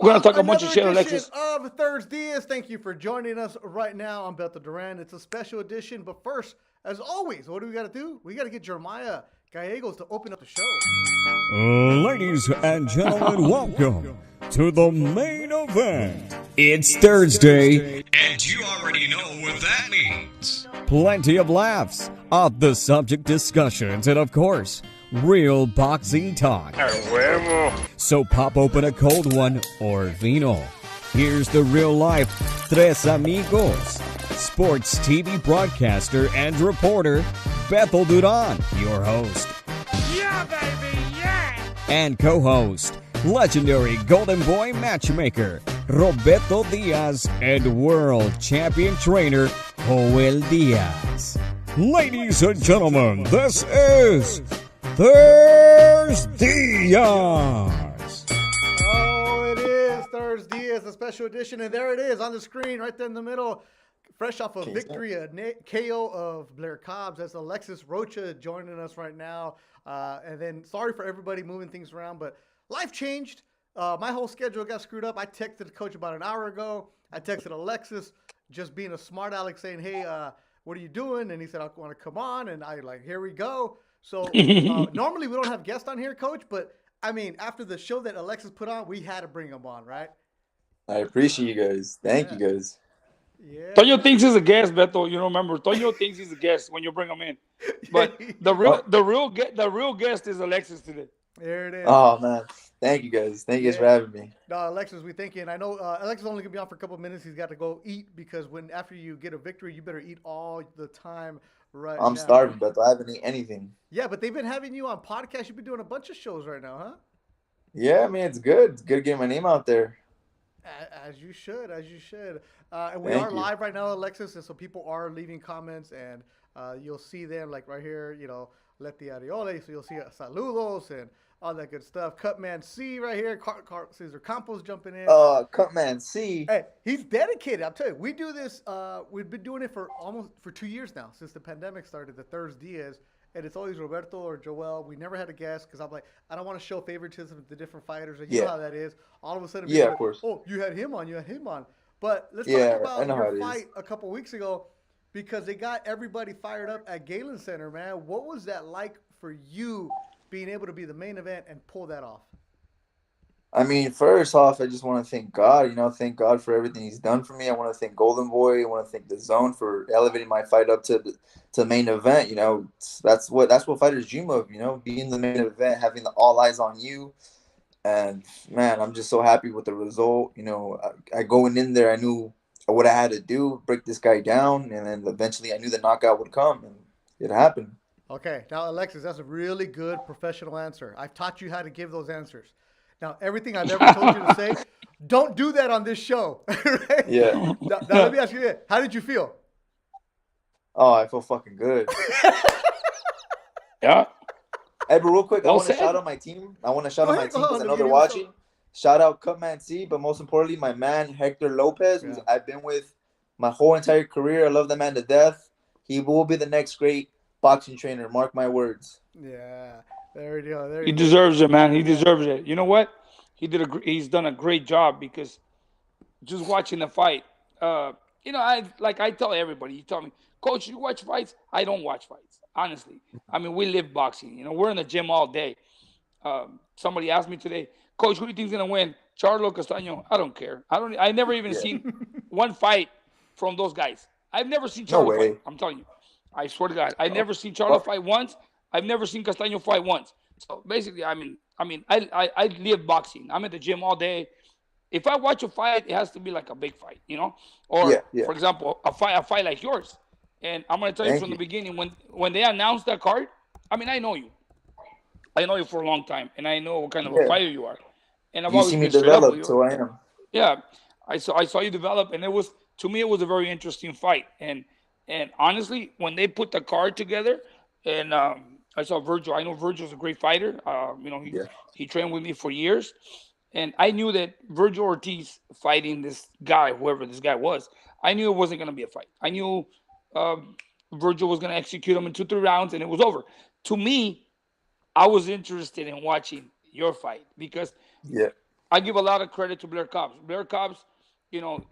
We're gonna talk a bunch of Another shit, edition Alexis. of ThursDIAZ. Thank you for joining us right now. I'm Beto Duran. It's a special edition, but first, as always, what do we got to do? We got to get Jeremiah Gallegos to open up the show. Ladies and gentlemen, welcome to the main event. It's Thursday, and you already know what that means. Plenty of laughs, off the subject discussions, and of course, real boxing talk. So pop open a cold one or vino. Here's the real life Tres Amigos, sports TV broadcaster and reporter, Bethel Duran, your host. Yeah, baby, yeah! And co-host, legendary Golden Boy matchmaker, Roberto Diaz, and world champion trainer, Joel Diaz. Ladies and gentlemen, this is ThursDIAZ. Oh, it is ThursDIAZ, a special edition, and there it is on the screen right there in the middle. Fresh off a victory, a KO of Blair Cobbs. That's Alexis Rocha joining us right now. And then sorry for everybody moving things around, but life changed. My whole schedule got screwed up. I texted the coach about an hour ago. I texted Alexis, just being a smart Alex, saying, hey, what are you doing? And he said, I want to come on. And I like, here we go. So normally we don't have guests on here, coach, but I mean, after the show that Alexis put on, we had to bring him on, right? I appreciate you guys. Thank you guys. Yeah. Toño thinks he's a guest, Beto. You know, remember, Toño thinks he's a guest when you bring him in. But the real guest is Alexis today. There it is. Oh man, thank you guys. Thank you guys for having me. No, Alexis, we thank you. And I know Alexis is only gonna be on for a couple of minutes. He's got to go eat because after you get a victory, you better eat all the time. Right. I'm now. starving, but I haven't eaten anything. Yeah, but they've been having you on podcasts. You've been doing a bunch of shows right now, huh? Yeah, I mean it's good. It's good to get my name out there. As you should, as you should. And we Thank are you. live right now, Alexis, and so people are leaving comments, and you'll see them like right here, you know, Leti Ariole, so you'll see saludos and all that good stuff. Cutman C right here, Cesar Campos jumping in. Cutman C. Hey, he's dedicated. I'll tell you, we do this. We've been doing it for 2 years now since the pandemic started. The ThursDIAZ, and it's always Roberto or Joel. We never had a guest because I'm like, I don't want to show favoritism to the different fighters. And you know how that is. All of a sudden, Yeah, like, of course. oh, you had him on. You had him on. But let's Yeah, talk I know about how your it fight is. a couple weeks ago because they got everybody fired up at Galen Center, man. What was that like for you being able to be the main event and pull that off? I mean, first off, I just want to thank God. You know, thank God for everything He's done for me. I want to thank Golden Boy. I want to thank the Zone for elevating my fight up to the main event. You know, that's what fighters dream of. You know, being the main event, having all eyes on you. And man, I'm just so happy with the result. You know, I going in there, I knew what I had to do, break this guy down, and then eventually I knew the knockout would come, and it happened. Okay, now Alexis, that's a really good professional answer. I've taught you how to give those answers. Now, everything I've ever told you to say, don't do that on this show. Right? Yeah. Now, let me ask you this: how did you feel? Oh, I feel fucking good. Yeah. Hey, but real quick, I Well want to said. shout out my team. I want to shout Go out my ahead, team go because on, I know let me they're give you watching. Shout out Cutman C, but most importantly, my man Hector Lopez, who I've been with my whole entire career. I love the man to death. He will be the next great boxing trainer. Mark my words. Yeah, there you go. There He you go. deserves it, man. He deserves it. You know what? He's done a great job because just watching the fight. You know, I tell everybody. You tell me, Coach, you watch fights? I don't watch fights, honestly. I mean, we live boxing. You know, we're in the gym all day. Somebody asked me today, Coach, who do you think's gonna win? Charlo Castaño? I don't care. I never even Yeah. seen one fight from those guys. I've never seen No Charlo fight. way. I'm telling you. I swear to God, I've Oh, never seen Charlo oh, fight once. I've never seen Castaño fight once. So basically, I live boxing. I'm at the gym all day. If I watch a fight, it has to be like a big fight, you know? Or, yeah, yeah. for example, a fight like yours. And I'm gonna tell you Thank from the you. beginning, when they announced that card, I mean, I know you. I know you for a long time, and I know what kind of a Yeah. fighter you are. And I've You always see me been straight up with develop, you. so I am. Yeah, I saw you develop, and it was, to me, it was a very interesting fight. And honestly, when they put the card together, and I saw Virgil. I know Virgil's a great fighter. You know, Yeah. he trained with me for years, and I knew that Virgil Ortiz fighting this guy, whoever this guy was, I knew it wasn't going to be a fight. I knew um, Virgil was going to execute him in 2, 3 rounds, and it was over. To me, I was interested in watching your fight because Yeah. I give a lot of credit to Blair Cobbs. Blair Cobbs,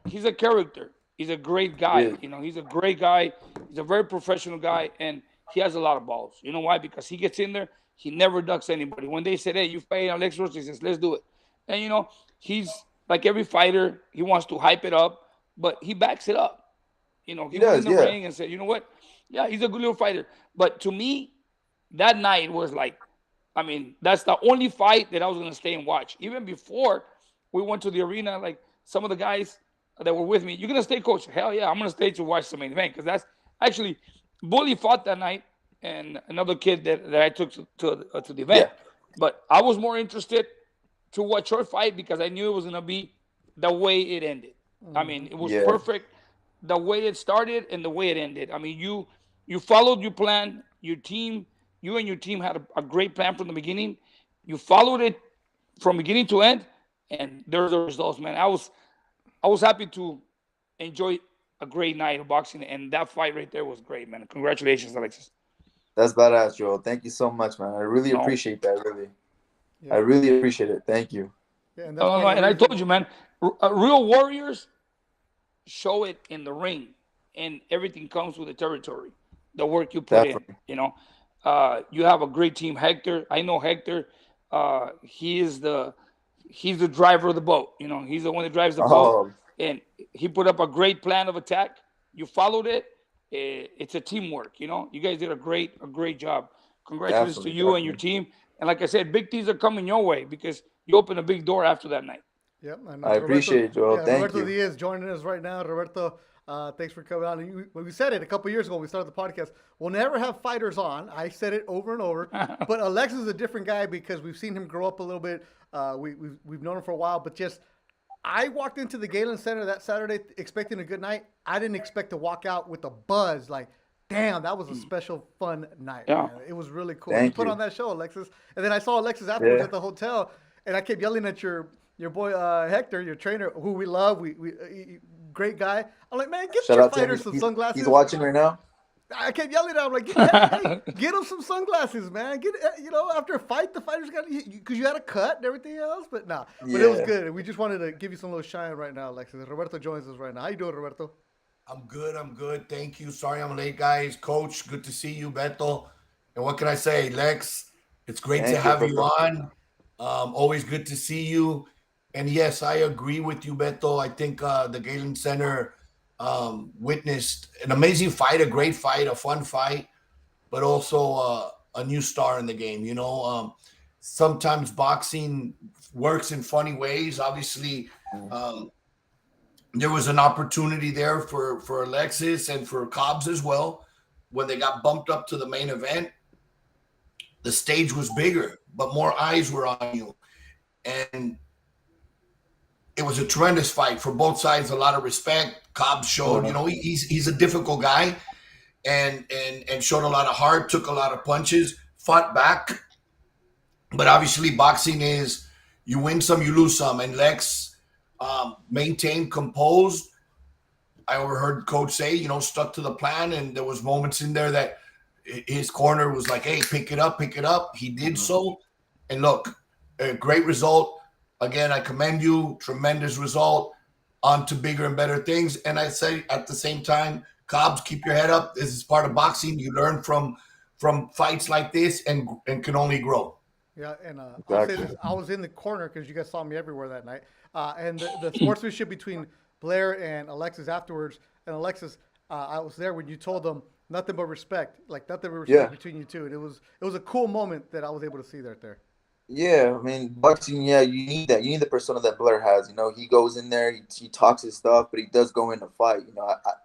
he's a character. He's a great guy. Yeah. He's a great guy. He's a very professional guy, and he has a lot of balls. You know why? Because he gets in there. He never ducks anybody. When they said, "Hey, you fight Alexis Rocha," he says, "Let's do it." And he's like every fighter. He wants to hype it up, but he backs it up. He He went in does. the Yeah. ring and said, "You know what? Yeah, he's a good little fighter." But to me, that night was like, I mean, that's the only fight that I was gonna stay and watch. Even before we went to the arena, like some of the guys that were with me, "You're gonna stay, coach?" Hell yeah, I'm gonna stay to watch the main event because that's actually Bully fought that night and another kid that I took to the event. Yeah. But I was more interested to watch her fight because I knew it was gonna be the way it ended. I mean, it was Yeah. perfect the way it started and the way it ended. I mean, you followed your plan. You and your team had a great plan from the beginning. You followed it from beginning to end, and there's the results, man. I was happy to enjoy a great night of boxing, and that fight right there was great, man. Congratulations, Alexis. That's badass, Joel. Thank you so much, man. I really No, appreciate that. Really, I Yeah, really appreciate it. Thank you. yeah, and no, that's no, part no. of the And I reason. told you, man, real warriors show it in the ring, and everything comes with the territory, the work you put in. Definitely. You have a great team, Hector. I know Hector. He is he's the driver of the boat. He's the one that drives the boat, Oh, and he put up a great plan of attack. You followed it. It's a teamwork. You guys did a great job. Congratulations to definitely, you and your definitely. team. And like I said, big things are coming your way because you opened a big door after that night. Yep, and I Roberto, appreciate it, Joel. yeah, Thank Roberto you. Diaz joining us right now. Roberto, thanks for coming on. And we said it a couple years ago when we started the podcast. We'll never have fighters on. I said it over and over. But Alexis is a different guy because we've seen him grow up a little bit. We've known him for a while. But just, I walked into the Galen Center that Saturday expecting a good night. I didn't expect to walk out with a buzz like, damn, that was a special, fun night, Yeah. man. It was really cool. You Thank put on you. that show, Alexis. And then I saw Alexis afterwards Yeah. at the hotel, and I kept yelling at your boy Hector, your trainer, who we love. Great guy. I'm like, man, get Shout your out to him. fighter some He's sunglasses. watching right now. I kept yelling at him like, hey, get him some sunglasses, man. After a fight, the fighters got because you had a cut and everything else. But nah, but it was Yeah. good. We just wanted to give you some little shine right now, Alexis. Roberto joins us right now. How you doing, Roberto? I'm good. I'm good. Thank you. Sorry I'm late, guys. Coach, good to see you, Beto. And what can I say, Lex? It's great to Thank you, have you brother. on. Always good to see you. And yes, I agree with you, Beto. I think the Galen Center witnessed an amazing fight, a great fight, a fun fight, but also a new star in the game. Sometimes boxing works in funny ways. Obviously, um, there was an opportunity there for Alexis and for Cobbs as well. When they got bumped up to the main event, the stage was bigger, but more eyes were on you. And it was a tremendous fight for both sides, a lot of respect. Cobbs showed, Uh, he's a difficult guy and showed a lot of heart, took a lot of punches, fought back. But obviously, boxing is you win some, you lose some. And Lex maintained composed. I overheard coach say, stuck to the plan, and there was moments in there that his corner was like, "Hey, pick it up, pick it up." He did so, and look, a great result. Again, I commend you. Tremendous result. On to bigger and better things. And I say at the same time, Cobbs, keep your head up. This is part of boxing. You learn from fights like this, and can only grow. Yeah, and I'll say Exactly. this: I was in the corner because you guys saw me everywhere that night. And the sportsmanship between Blair and Alexis afterwards, and Alexis, I was there when you told them nothing but respect, like nothing but respect Yeah. between you two, and it was a cool moment that I was able to see right there. Yeah, I mean, boxing, yeah, you need that. You need the persona that Blair has. He goes in there, he talks his stuff, but he does go in to fight.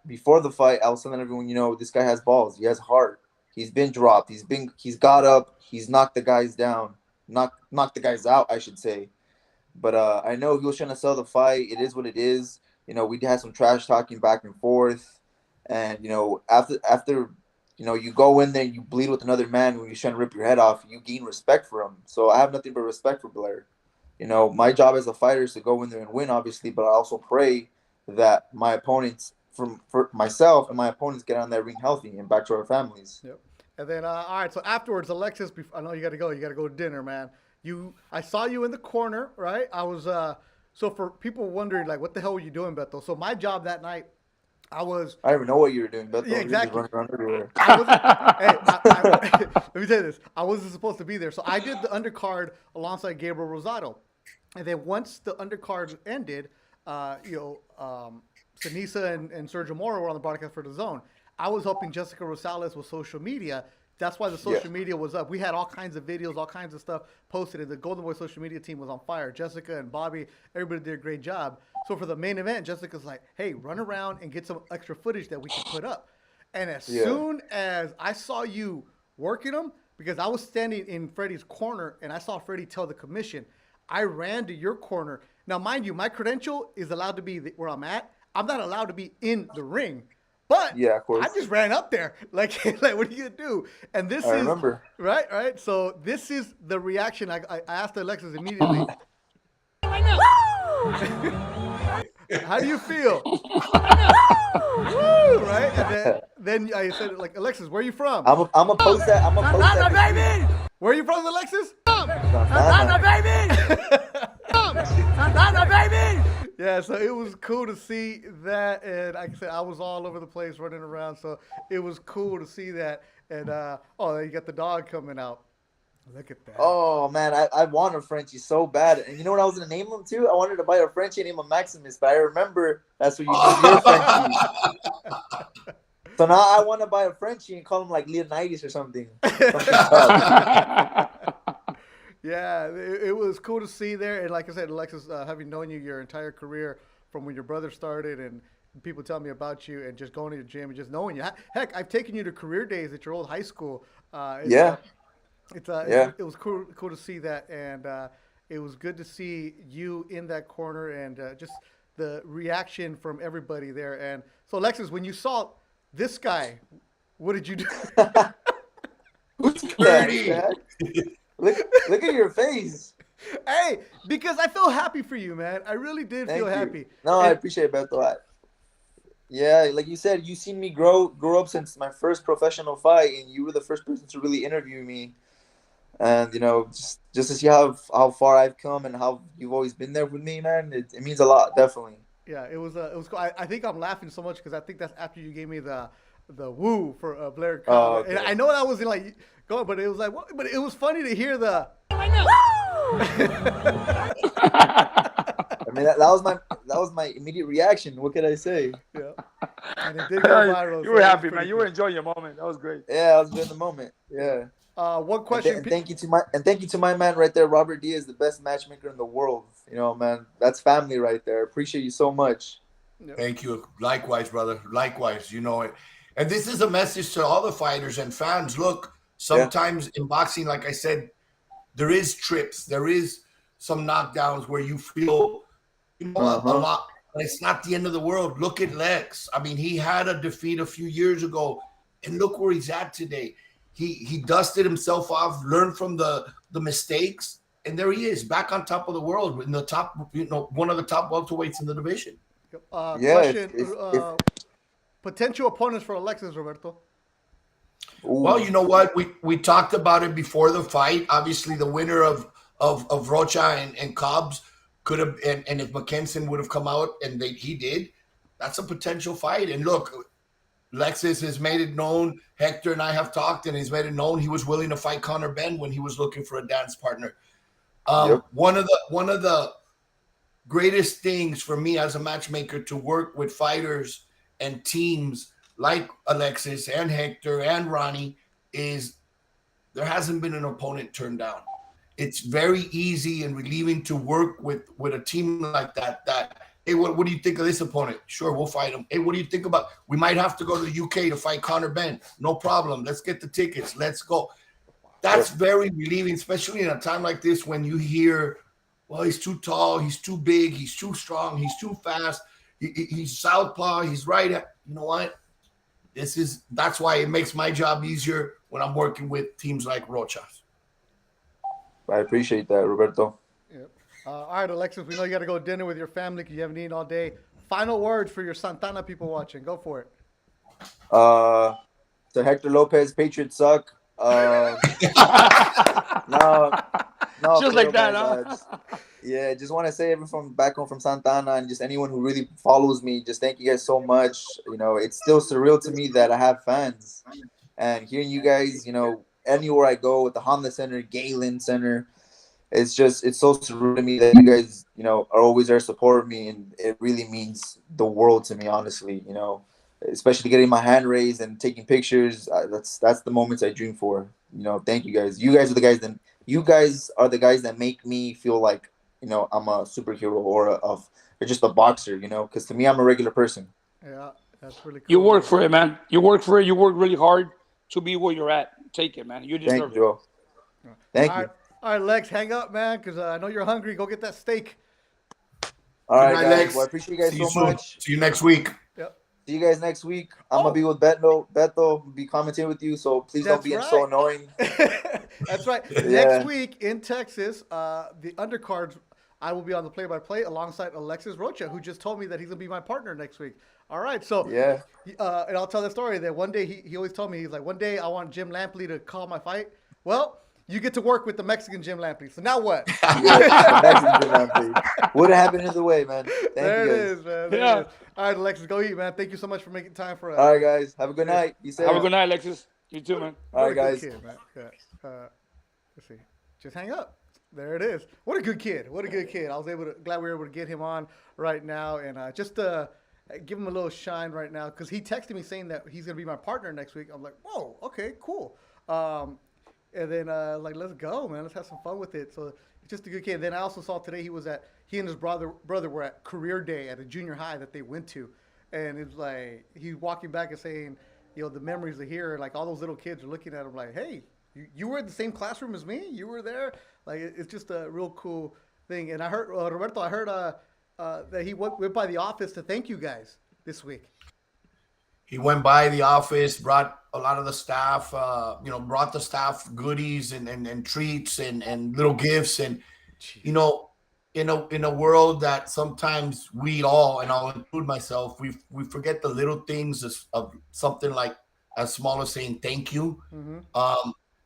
Before the fight, I was telling everyone, this guy has balls. He has heart. He's been dropped. He's got up. He's knocked the guys down. Knocked the guys out, I should say. But I know he was trying to sell the fight. It is what it is. We had some trash talking back and forth, and after you go in there, you bleed with another man when he's trying to rip your head off. You gain respect for him. So I have nothing but respect for Blair. My job as a fighter is to go in there and win, obviously, but I also pray that my opponents, for myself and my opponents, get on that ring healthy and back to our families. Yep. And then, all right. So afterwards, Alexis, I know you got to go. You got to go to dinner, man. I saw you in the corner, right? I was so for people wondering like, what the hell were you doing, Beto? So my job that night, I was. I don't even know what you were doing, Beto. Yeah, You were just exactly. running around everywhere. I wasn't. Hey, let me tell you this. I wasn't supposed to be there, so I did the undercard alongside Gabriel Rosado, and then once the undercard ended, Sinisa and Sergio Mora were on the broadcast for the Zone. I was helping Jessica Rosales with social media. That's why the social media was up. We had all kinds of videos, all kinds of stuff posted, and the Golden Boy social media team was on fire. Jessica and Bobby, everybody did a great job. So for the main event, Jessica's like, hey, run around and get some extra footage that we can put up. And as soon as I saw you working them, because I was standing in Freddie's corner and I saw Freddie tell the commission, I ran to your corner. Now, mind you, my credential is allowed to be where I'm at. I'm not allowed to be in the ring. But yeah, of course. I just ran up there. Like what are you gonna do? And this is remember. Right. So this is the reaction. I asked Alexis immediately. How do you feel? Woo, right? And then I said, like, Alexis, where are you from? I'm gonna post that. I'm gonna post that. Baby! Where are you from, Alexis? Santana, baby! Santana, baby! Yeah, so it was cool to see that, and like I said, I was all over the place running around, so it was cool to see that. And you got the dog coming out. Look at that. Oh man, I want a Frenchie so bad, and you know what I was gonna name him too? I wanted to buy a Frenchie and name him Maximus, but I remember that's what you did your Frenchie. So now I want to buy a Frenchie and call him like Leonidas or something. Yeah, it was cool to see there. And like I said, Alexis, having known you your entire career from when your brother started and people tell me about you and just going to your gym and just knowing you. Heck, I've taken you to career days at your old high school. It was cool to see that. And it was good to see you in that corner and just the reaction from everybody there. And so, Alexis, when you saw this guy, what did you do? Who's that? Look at your face. Hey, because I feel happy for you, man. I really did feel happy. No, I appreciate it, Beto. Yeah, like you said, you've seen me grow up since my first professional fight, and you were the first person to really interview me. And just to see how far I've come and how you've always been there with me, man. It means a lot, definitely. Yeah, it was cool. I think I'm laughing so much because I think that's after you gave me the woo for Blair Cobbs. And I know that wasn't like going, but it was like, what? But it was funny to hear the. I know. I mean, that was my immediate reaction. What could I say? Yeah, and it did go viral. You were happy, man. You were enjoying your moment. That was great. Yeah, I was enjoying the moment. Yeah. One question. And thank you to my man right there, Robert Diaz, the best matchmaker in the world. Man, that's family right there. Appreciate you so much. Thank you. Likewise, brother. Likewise. You know it. And this is a message to all the fighters and fans. Look, sometimes in boxing, like I said, there is trips. There is some knockdowns where you feel, a lot. But it's not the end of the world. Look at Lex. I mean, he had a defeat a few years ago, and look where he's at today. He dusted himself off, learned from the mistakes, and there he is, back on top of the world, in the top, one of the top welterweights in the division. Question. Potential opponents for Alexis, Roberto. Ooh. Well, you know what? We talked about it before the fight. Obviously, the winner of Rocha and Cobbs could have, and if McKenson would have come out, and he did, that's a potential fight. And look, Alexis has made it known. Hector and I have talked, and he's made it known he was willing to fight Conor Benn when he was looking for a dance partner. One of the greatest things for me as a matchmaker to work with fighters and teams like Alexis and Hector and Ronnie is there hasn't been an opponent turned down. It's very easy and relieving to work with a team like that. Hey, what do you think of this opponent? Sure, we'll fight him. Hey, what do you think about? We might have to go to the UK to fight Conor Benn. No problem. Let's get the tickets. Let's go. That's very relieving, especially in a time like this when you hear, well, he's too tall, he's too big, he's too strong, he's too fast, he's southpaw, he's right. You know what? That's why it makes my job easier when I'm working with teams like Rocha. I appreciate that, Roberto. Yep. All right, Alexis, we know you got to go to dinner with your family because you haven't eaten all day. Final words for your Santana people watching. Go for it. So Hector Lopez, Patriots suck. No, No, Just for like real, that, guys. huh? Just want to say everyone from back home from Santa Ana and just anyone who really follows me, just thank you guys so much. It's still surreal to me that I have fans, and hearing you guys, anywhere I go at the Honda Center, Galen Center, it's so surreal to me that you guys, are always there supporting me, and it really means the world to me, honestly. Especially getting my hand raised and taking pictures. That's the moments I dream for. Thank you guys. You guys are the guys that make me feel like I'm a superhero or just a boxer. Because to me, I'm a regular person. Yeah, that's really You cool, work man. for it, man. You work for it. You work really hard to be where you're at. Take it, man. You Thank you, deserve it. Joe. Thank All right, you. all right, Lex, hang up, man, because I know you're hungry. Go get that steak. All Good right, night, guys. Well, I Lex. appreciate you guys See you so soon. much. See you next week. Yep. See you guys next week. I'm gonna Oh, be with Beto. Beto will be commenting with you, so please don't that's be so right. annoying. That's right. Next Yeah, week in Texas, the undercards, I will be on the play-by-play alongside Alexis Rocha, who just told me that he's gonna be my partner next week. All right, so yeah. and I'll tell the story that one day he always told me, he's like, one day I want Jim Lampley to call my fight. Well, you get to work with the Mexican Jim Lampley. So now what? Yes, the Mexican Jim Lampley. Would have happened either way, man. Thank There you it guys. is, man. There it Yeah. is. All right, Alexis, go eat, man. Thank you so much for making time for us. All right, guys. Have a good Cheers. night. Be Have a safe. good night, Alexis. You too, man. All What right, a good guys. kid, man. Yeah. Let's see. Just hang up. There it is. What a good kid. What a good kid. Glad we were able to get him on right now and just give him a little shine right now because he texted me saying that he's gonna be my partner next week. I'm like, whoa, okay, cool. And then like, let's go, man. Let's have some fun with it. So he's just a good kid. Then I also saw today he and his brother were at career day at a junior high that they went to, and it's like he's walking back and saying, the memories of here, like all those little kids are looking at him like, hey, you were in the same classroom as me? You were there? Like, it's just a real cool thing. And I heard, Roberto, that he went by the office to thank you guys this week. He went by the office, brought a lot of the staff, brought the staff goodies and treats and little gifts. And, you know, in a world that sometimes we all, and I'll include myself, we forget the little things of something like as small as saying thank you.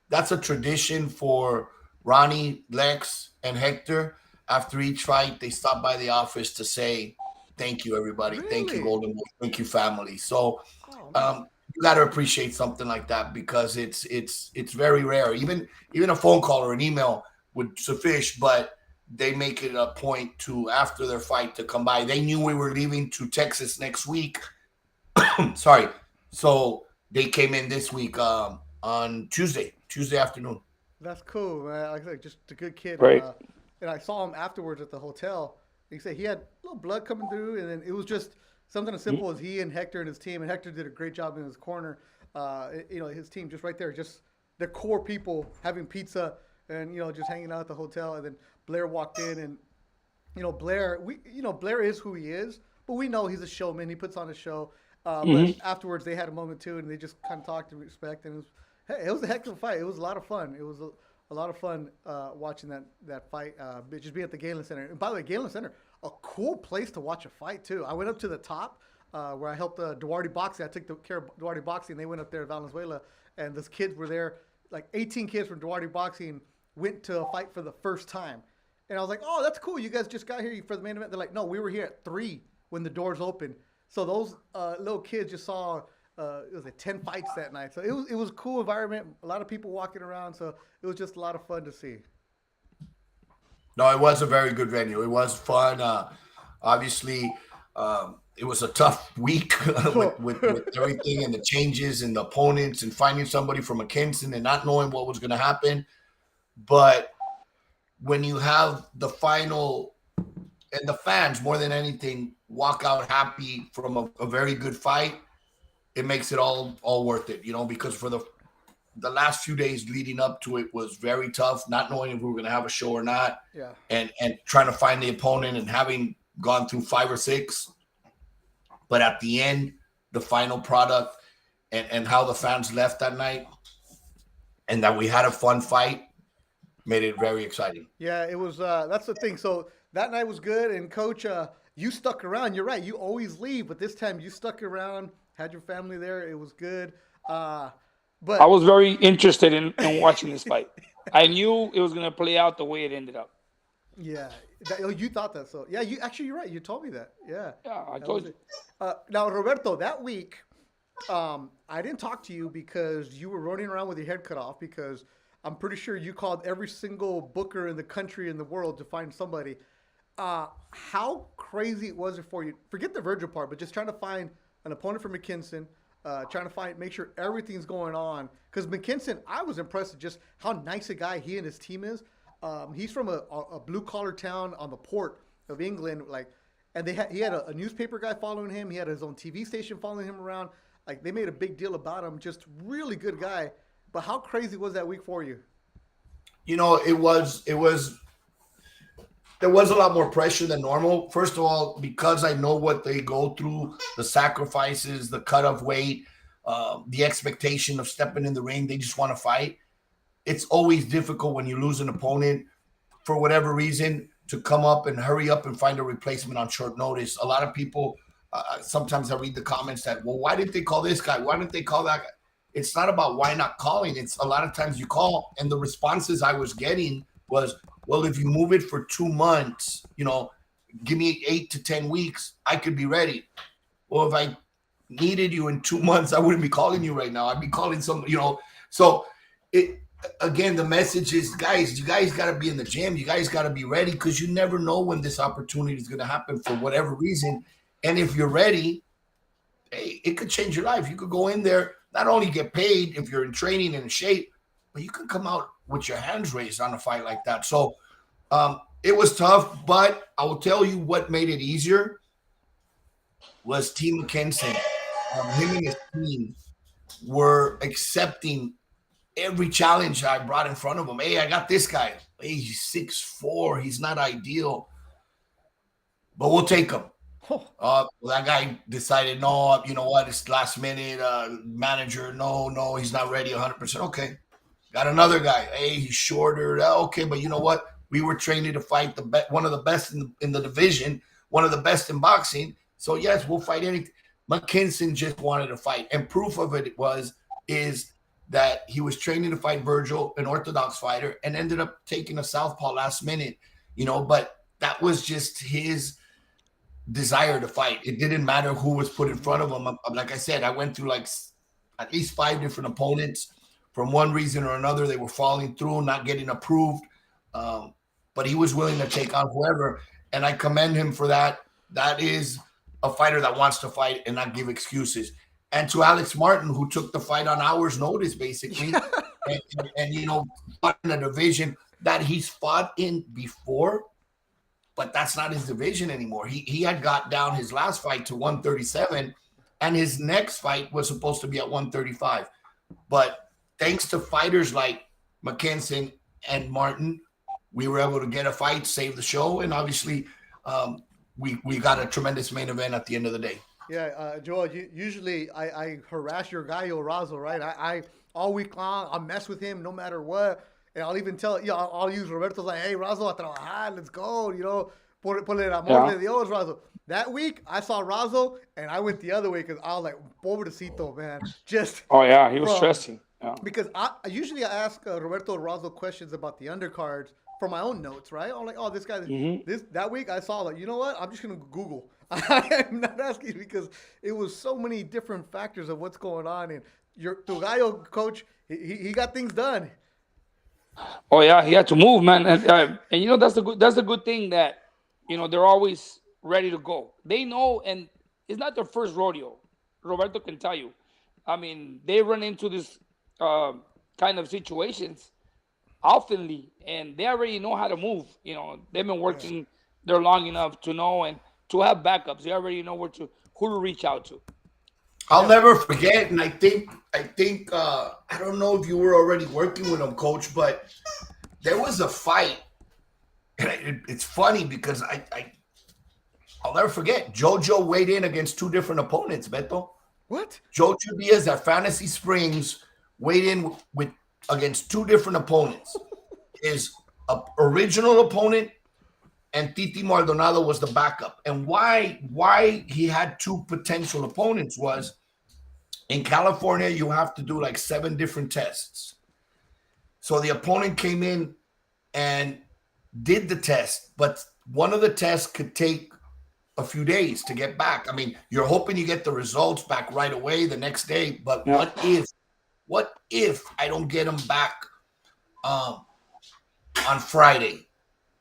That's a tradition for Ronnie, Lex, and Hector. After each fight, they stop by the office to say thank you, everybody. Thank you, Really? Golden Boy. Thank you, family. So Oh, man. you got to appreciate something like that because it's very rare. Even a phone call or an email would suffice, but they make it a point to after their fight to come by. They knew we were leaving to Texas next week. Sorry, so they came in this week on Tuesday afternoon. That's cool, man. Like I said, just a good kid. Right. And I saw him afterwards at the hotel. He said he had a little blood coming through, and then it was just something as simple as he and Hector and his team. And Hector did a great job in his corner. His team just right there, just the core people having pizza and just hanging out at the hotel. And then Blair walked in, and Blair is who he is, but we know he's a showman. He puts on a show. But afterwards, they had a moment too, and they just kind of talked in respect. And it was a heck of a fight. It was a lot of fun. It was a lot of fun watching that fight, just being at the Galen Center. And by the way, Galen Center, a cool place to watch a fight too. I went up to the top where I helped Duarte Boxing. I took care of Duarte Boxing. They went up there to Valenzuela, and those kids were there. Like 18 kids from Duarte Boxing went to a fight for the first time. And I was like, oh, that's cool. You guys just got here for the main event. They're like, no, we were here at 3 when the doors opened. So those little kids just saw it was like 10 fights that night. So it was a cool environment. A lot of people walking around. So it was just a lot of fun to see. No, it was a very good venue. It was fun. Obviously, it was a tough week with everything and the changes and the opponents and finding somebody from McKinson and not knowing what was going to happen. But when you have the final and the fans, more than anything, walk out happy from a very good fight, it makes it all worth it, because for the last few days leading up to it was very tough, not knowing if we were going to have a show or not. Yeah. And trying to find the opponent and having gone through 5 or 6. But at the end, the final product and how the fans left that night and that we had a fun fight made it very exciting. Yeah, it was. That's the thing. So that night was good. And Coach, you stuck around. You're right. You always leave. But this time you stuck around, had your family there. It was good. But I was very interested in watching this fight. I knew it was gonna play out the way it ended up. Yeah, you thought that. So yeah, you're right. You told me that. Yeah, Yeah, I that was told you. it. Now, Roberto, that week, I didn't talk to you because you were running around with your head cut off. Because I'm pretty sure you called every single booker in the country in the world to find somebody. How crazy was it for you? Forget the Virgil part, but just trying to find an opponent for McKinson, trying to make sure everything's going on. Because McKinson, I was impressed with just how nice a guy he and his team is. He's from a blue collar town on the port of England, and he had a newspaper guy following him. He had his own TV station following him around. Like they made a big deal about him. Just really good guy. But how crazy was that week for you? You know, it was there was a lot more pressure than normal. First of all, because I know what they go through, the sacrifices, the cut of weight, the expectation of stepping in the ring. They just want to fight. It's always difficult when you lose an opponent for whatever reason to come up and hurry up and find a replacement on short notice. A lot of people, sometimes I read the comments that, well, why didn't they call this guy? Why didn't they call that guy? It's not about why not calling. It's a lot of times you call, and the responses I was getting was, well, if you move it for 2 months, give me 8 to 10 weeks, I could be ready. Well, if I needed you in 2 months, I wouldn't be calling you right now. I'd be calling So again, the message is, guys, you guys got to be in the gym. You guys got to be ready because you never know when this opportunity is going to happen for whatever reason. And if you're ready, hey, it could change your life. You could go in there, not only get paid if you're in training and in shape, but you can come out with your hands raised on a fight like that. So it was tough, but I will tell you what made it easier was Team McKinson. Him and his team were accepting every challenge I brought in front of him. Hey, I got this guy. Hey, he's 6'4". He's not ideal, but we'll take him. That guy decided, no, you know what? It's last minute. Manager, no, he's not ready 100%. Okay. Got another guy. Hey, he's shorter. Okay, but you know what? We were trained to fight one of the best in the division, one of the best in boxing. So yes, we'll fight anything. McKinson just wanted to fight, and proof of it is that he was training to fight Virgil, an orthodox fighter, and ended up taking a southpaw last minute. But that was just his desire to fight. It didn't matter who was put in front of him. Like I said, I went through at least 5 different opponents. From one reason or another, they were falling through, not getting approved. But he was willing to take on whoever, and I commend him for that. That is a fighter that wants to fight and not give excuses. And to Alex Martin, who took the fight on hours' notice, basically, and fought in a division that he's fought in before, but that's not his division anymore. He had got down his last fight to 137, and his next fight was supposed to be at 135. But thanks to fighters like McKinson and Martin, we were able to get a fight, save the show, and obviously we got a tremendous main event at the end of the day. Yeah, Joel, usually I harass your guy, Razo, right? I all week long, I'll mess with him no matter what. And I'll even tell, I'll use Roberto's like, hey, Razo, a trabajar, let's go, ponle el amor de Dios, Razo. That week, I saw Razo, and I went the other way because I was like, pobrecito, man. Just. Oh, yeah, he was stressing. Yeah. Because I usually ask Roberto Razo questions about the undercards for my own notes, right? I'm like, oh, this guy, that week I saw, you know what? I'm just going to Google. I'm not asking because it was so many different factors of what's going on. And your Tugayo coach, he got things done. Oh yeah, he had to move, man, and that's the good thing that they're always ready to go. They know, and it's not their first rodeo. Roberto can tell you. I mean, they run into this kind of situations oftenly, and they already know how to move. They've been working there long enough to know and to have backups. They already know who to reach out to. I'll never forget, and I think I don't know if you were already working with him, Coach, but there was a fight, and it's funny because I'll never forget. JoJo weighed in against 2 different opponents, Beto. What? JoJo Diaz at Fantasy Springs weighed in against 2 different opponents. His original opponent and Titi Maldonado was the backup. And why he had 2 potential opponents was in California, you have to do 7 different tests. So the opponent came in and did the test, but one of the tests could take a few days to get back. I mean, you're hoping you get the results back right away the next day, but what if I don't get them back on Friday?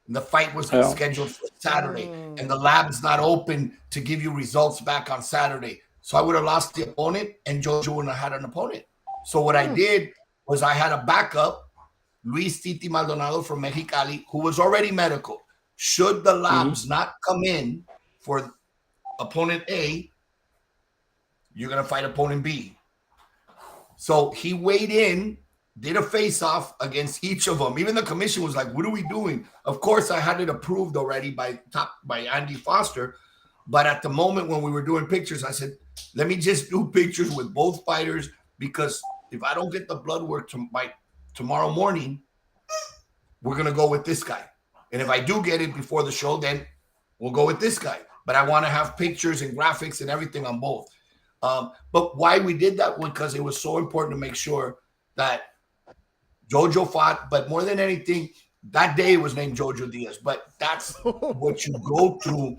And the fight was scheduled for Saturday, and the lab's not open to give you results back on Saturday. So I would have lost the opponent, and Jojo wouldn't have had an opponent. So what I did was I had a backup, Luis Titi Maldonado from Mexicali, who was already medical. Should the labs not come in for opponent A, you're going to fight opponent B. So he weighed in, did a face-off against each of them. Even the commission was like, what are we doing? Of course, I had it approved already by Andy Foster. But at the moment when we were doing pictures, I said, let me just do pictures with both fighters, because if I don't get the blood work by tomorrow morning, we're going to go with this guy. And if I do get it before the show, then we'll go with this guy. But I want to have pictures and graphics and everything on both. But why we did that? Because it was so important to make sure that Jojo fought. But more than anything, that day was named Jojo Diaz. But that's what you go through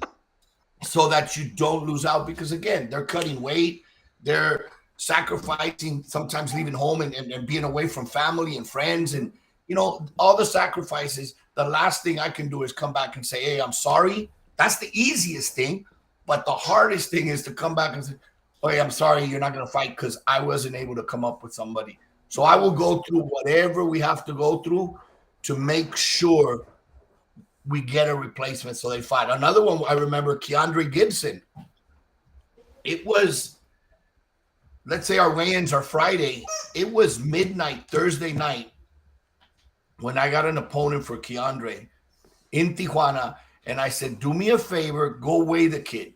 so that you don't lose out. Because, again, they're cutting weight. They're sacrificing, sometimes leaving home and being away from family and friends. And, you know, all the sacrifices. The last thing I can do is come back and say, hey, I'm sorry. That's the easiest thing. But the hardest thing is to come back and say, oh, hey, I'm sorry, you're not going to fight because I wasn't able to come up with somebody. So I will go through whatever we have to go through to make sure we get a replacement so they fight. Another one, I remember, Keandre Gibson. It was, let's say our weigh-ins are Friday. It was midnight Thursday night when I got an opponent for Keandre in Tijuana, and I said, do me a favor, go weigh the kid.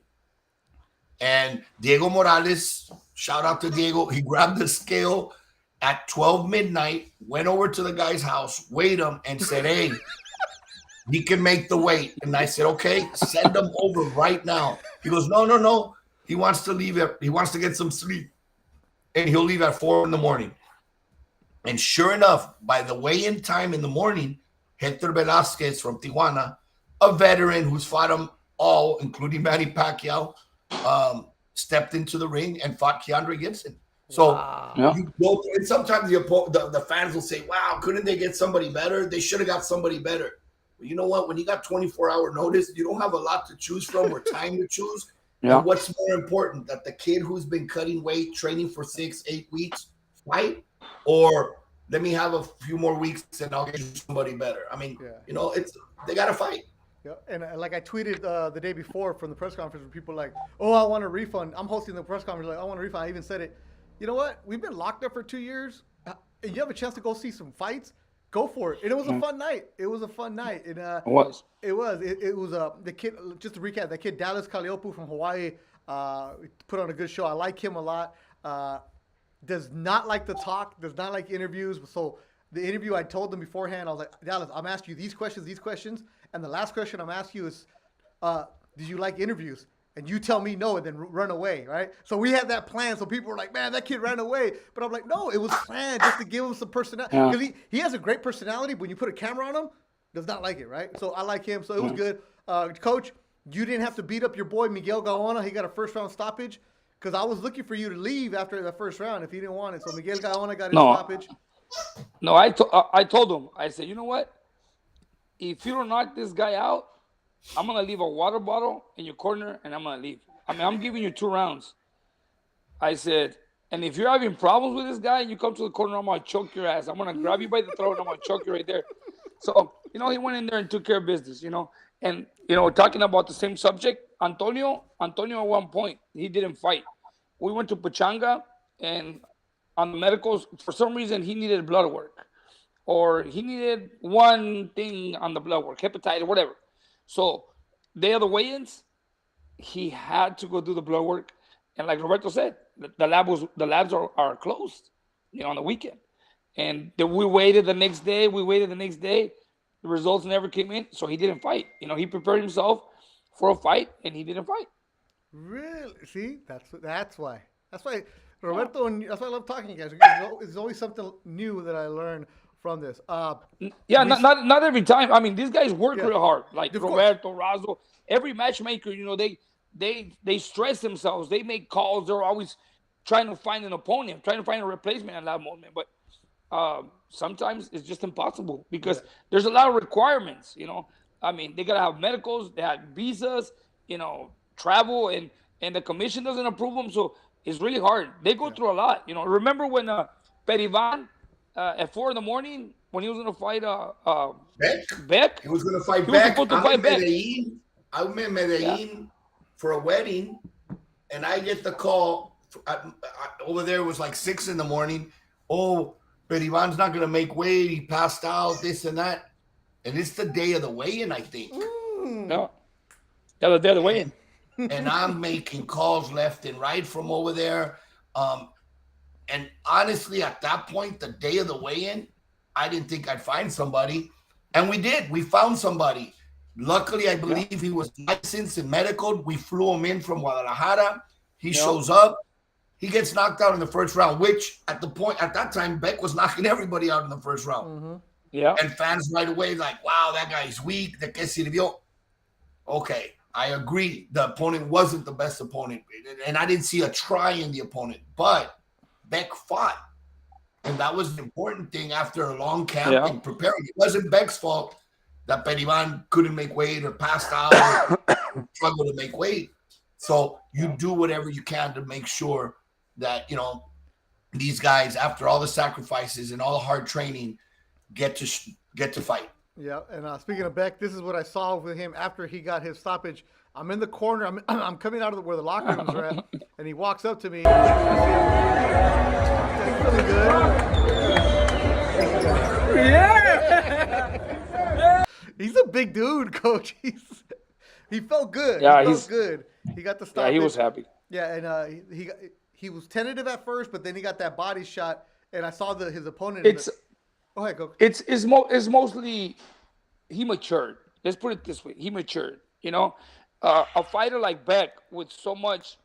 And Diego Morales, shout out to Diego, he grabbed the scale at 12 midnight, went over to the guy's house, weighed him, and said, hey, he can make the weight. And I said, okay, send him over right now. He goes, no. He wants to leave. He wants to get some sleep. And he'll leave at 4 a.m. And sure enough, by the weigh-in time in the morning, Hector Velasquez from Tijuana, a veteran who's fought them all, including Manny Pacquiao, stepped into the ring and fought Keandre Gibson. So you go through, and sometimes the fans will say, wow, couldn't they get somebody better? They should have got somebody better. But you know what? When you got 24-hour notice, you don't have a lot to choose from or time to choose. Yeah. And what's more important, that the kid who's been cutting weight, training for 6-8 weeks, fight, or let me have a few more weeks and I'll get you somebody better. I mean, you know, they got to fight. Yeah, and like I tweeted the day before from the press conference where people like, oh, I want a refund. I'm hosting the press conference, like, I want a refund. I even said it. You know what? We've been locked up for 2 years. And you have a chance to go see some fights. Go for it. And it was a fun night. It was a fun night. And, it was. It was the kid, just to recap, that kid Dallas Kaliopu from Hawaii put on a good show. I like him a lot. Does not like to talk, does not like interviews. So the interview, I told them beforehand, I was like, Dallas, I'm asking you these questions. And the last question I'm asking you is, did you like interviews? And you tell me no and then run away, right? So we had that plan. So people were like, man, that kid ran away. But I'm like, no, it was planned just to give him some personality. Because he has a great personality. But when you put a camera on him, does not like it, right? So I like him. So it was good. Coach, you didn't have to beat up your boy, Miguel Gaona. He got a first-round stoppage. Because I was looking for you to leave after the first round if he didn't want it. So Miguel Gaona got his stoppage. No, I told him. I said, you know what? If you don't knock this guy out, I'm going to leave a water bottle in your corner and I'm going to leave. I mean, I'm giving you 2 rounds. I said, and if you're having problems with this guy and you come to the corner, I'm going to choke your ass. I'm going to grab you by the throat and I'm going to choke you right there. So, you know, he went in there and took care of business, you know. And, you know, talking about the same subject, Antonio at one point, he didn't fight. We went to Pachanga and on the medicals, for some reason, he needed blood work. Or he needed one thing on the blood work, hepatitis, whatever. So, day of the weigh-ins, he had to go do the blood work. And like Roberto said, the labs are closed, you know, on the weekend. And we waited the next day. The results never came in, so he didn't fight. You know, he prepared himself for a fight, and he didn't fight. Really? See, that's why. That's why Roberto, and that's why I love talking to you guys. There's always something new that I learn from this. Yeah, not every time. I mean, these guys work Yeah. real hard. Like Of course. Roberto, Razo, every matchmaker, they stress themselves. They make calls. They're always trying to find an opponent, trying to find a replacement at that moment. But sometimes it's just impossible because there's a lot of requirements. I mean, they gotta have medicals, they have visas, travel, and the commission doesn't approve them, so it's really hard. They go through a lot. Remember when Perivan at 4 a.m. when he was gonna fight Beck? He was going to fight He was Beck. supposed to I'm fight in Beck. Medellin. I'm in Medellin for a wedding, and I get the call. Over there, it was like 6 a.m. Oh, but Ivan's not going to make weight. He passed out, this and that. And it's the day of the weigh-in, I think. No. Yeah, the day of the weigh-in. And I'm making calls left and right from over there. And honestly, at that point, the day of the weigh-in, I didn't think I'd find somebody. And we did. We found somebody. Luckily, I believe he was licensed and medical. We flew him in from Guadalajara. He shows up. He gets knocked out in the first round, which at that time, Beck was knocking everybody out in the first round. Mm-hmm. Yeah. And fans right away like, wow, that guy's weak. ¿De qué sirvió? Okay, I agree. The opponent wasn't the best opponent. And I didn't see a try in the opponent. But Beck fought. And that was the important thing after a long camp and preparing. It wasn't Beck's fault that Perivan couldn't make weight or passed out or struggled to make weight. So you do whatever you can to make sure that, these guys, after all the sacrifices and all the hard training, get to fight. Yeah, and speaking of Beck, this is what I saw with him after he got his stoppage. I'm in the corner. I'm coming out of where the locker rooms are at, and he walks up to me. He's really good. Yeah. He's a big dude, Coach. He felt good. Yeah, he felt good. He got the stoppage. Yeah, he was happy. Yeah, and he was tentative at first, but then he got that body shot, and I saw his opponent. Go ahead, Coach. It's mostly he matured. Let's put it this way: he matured. A fighter like Beck with so much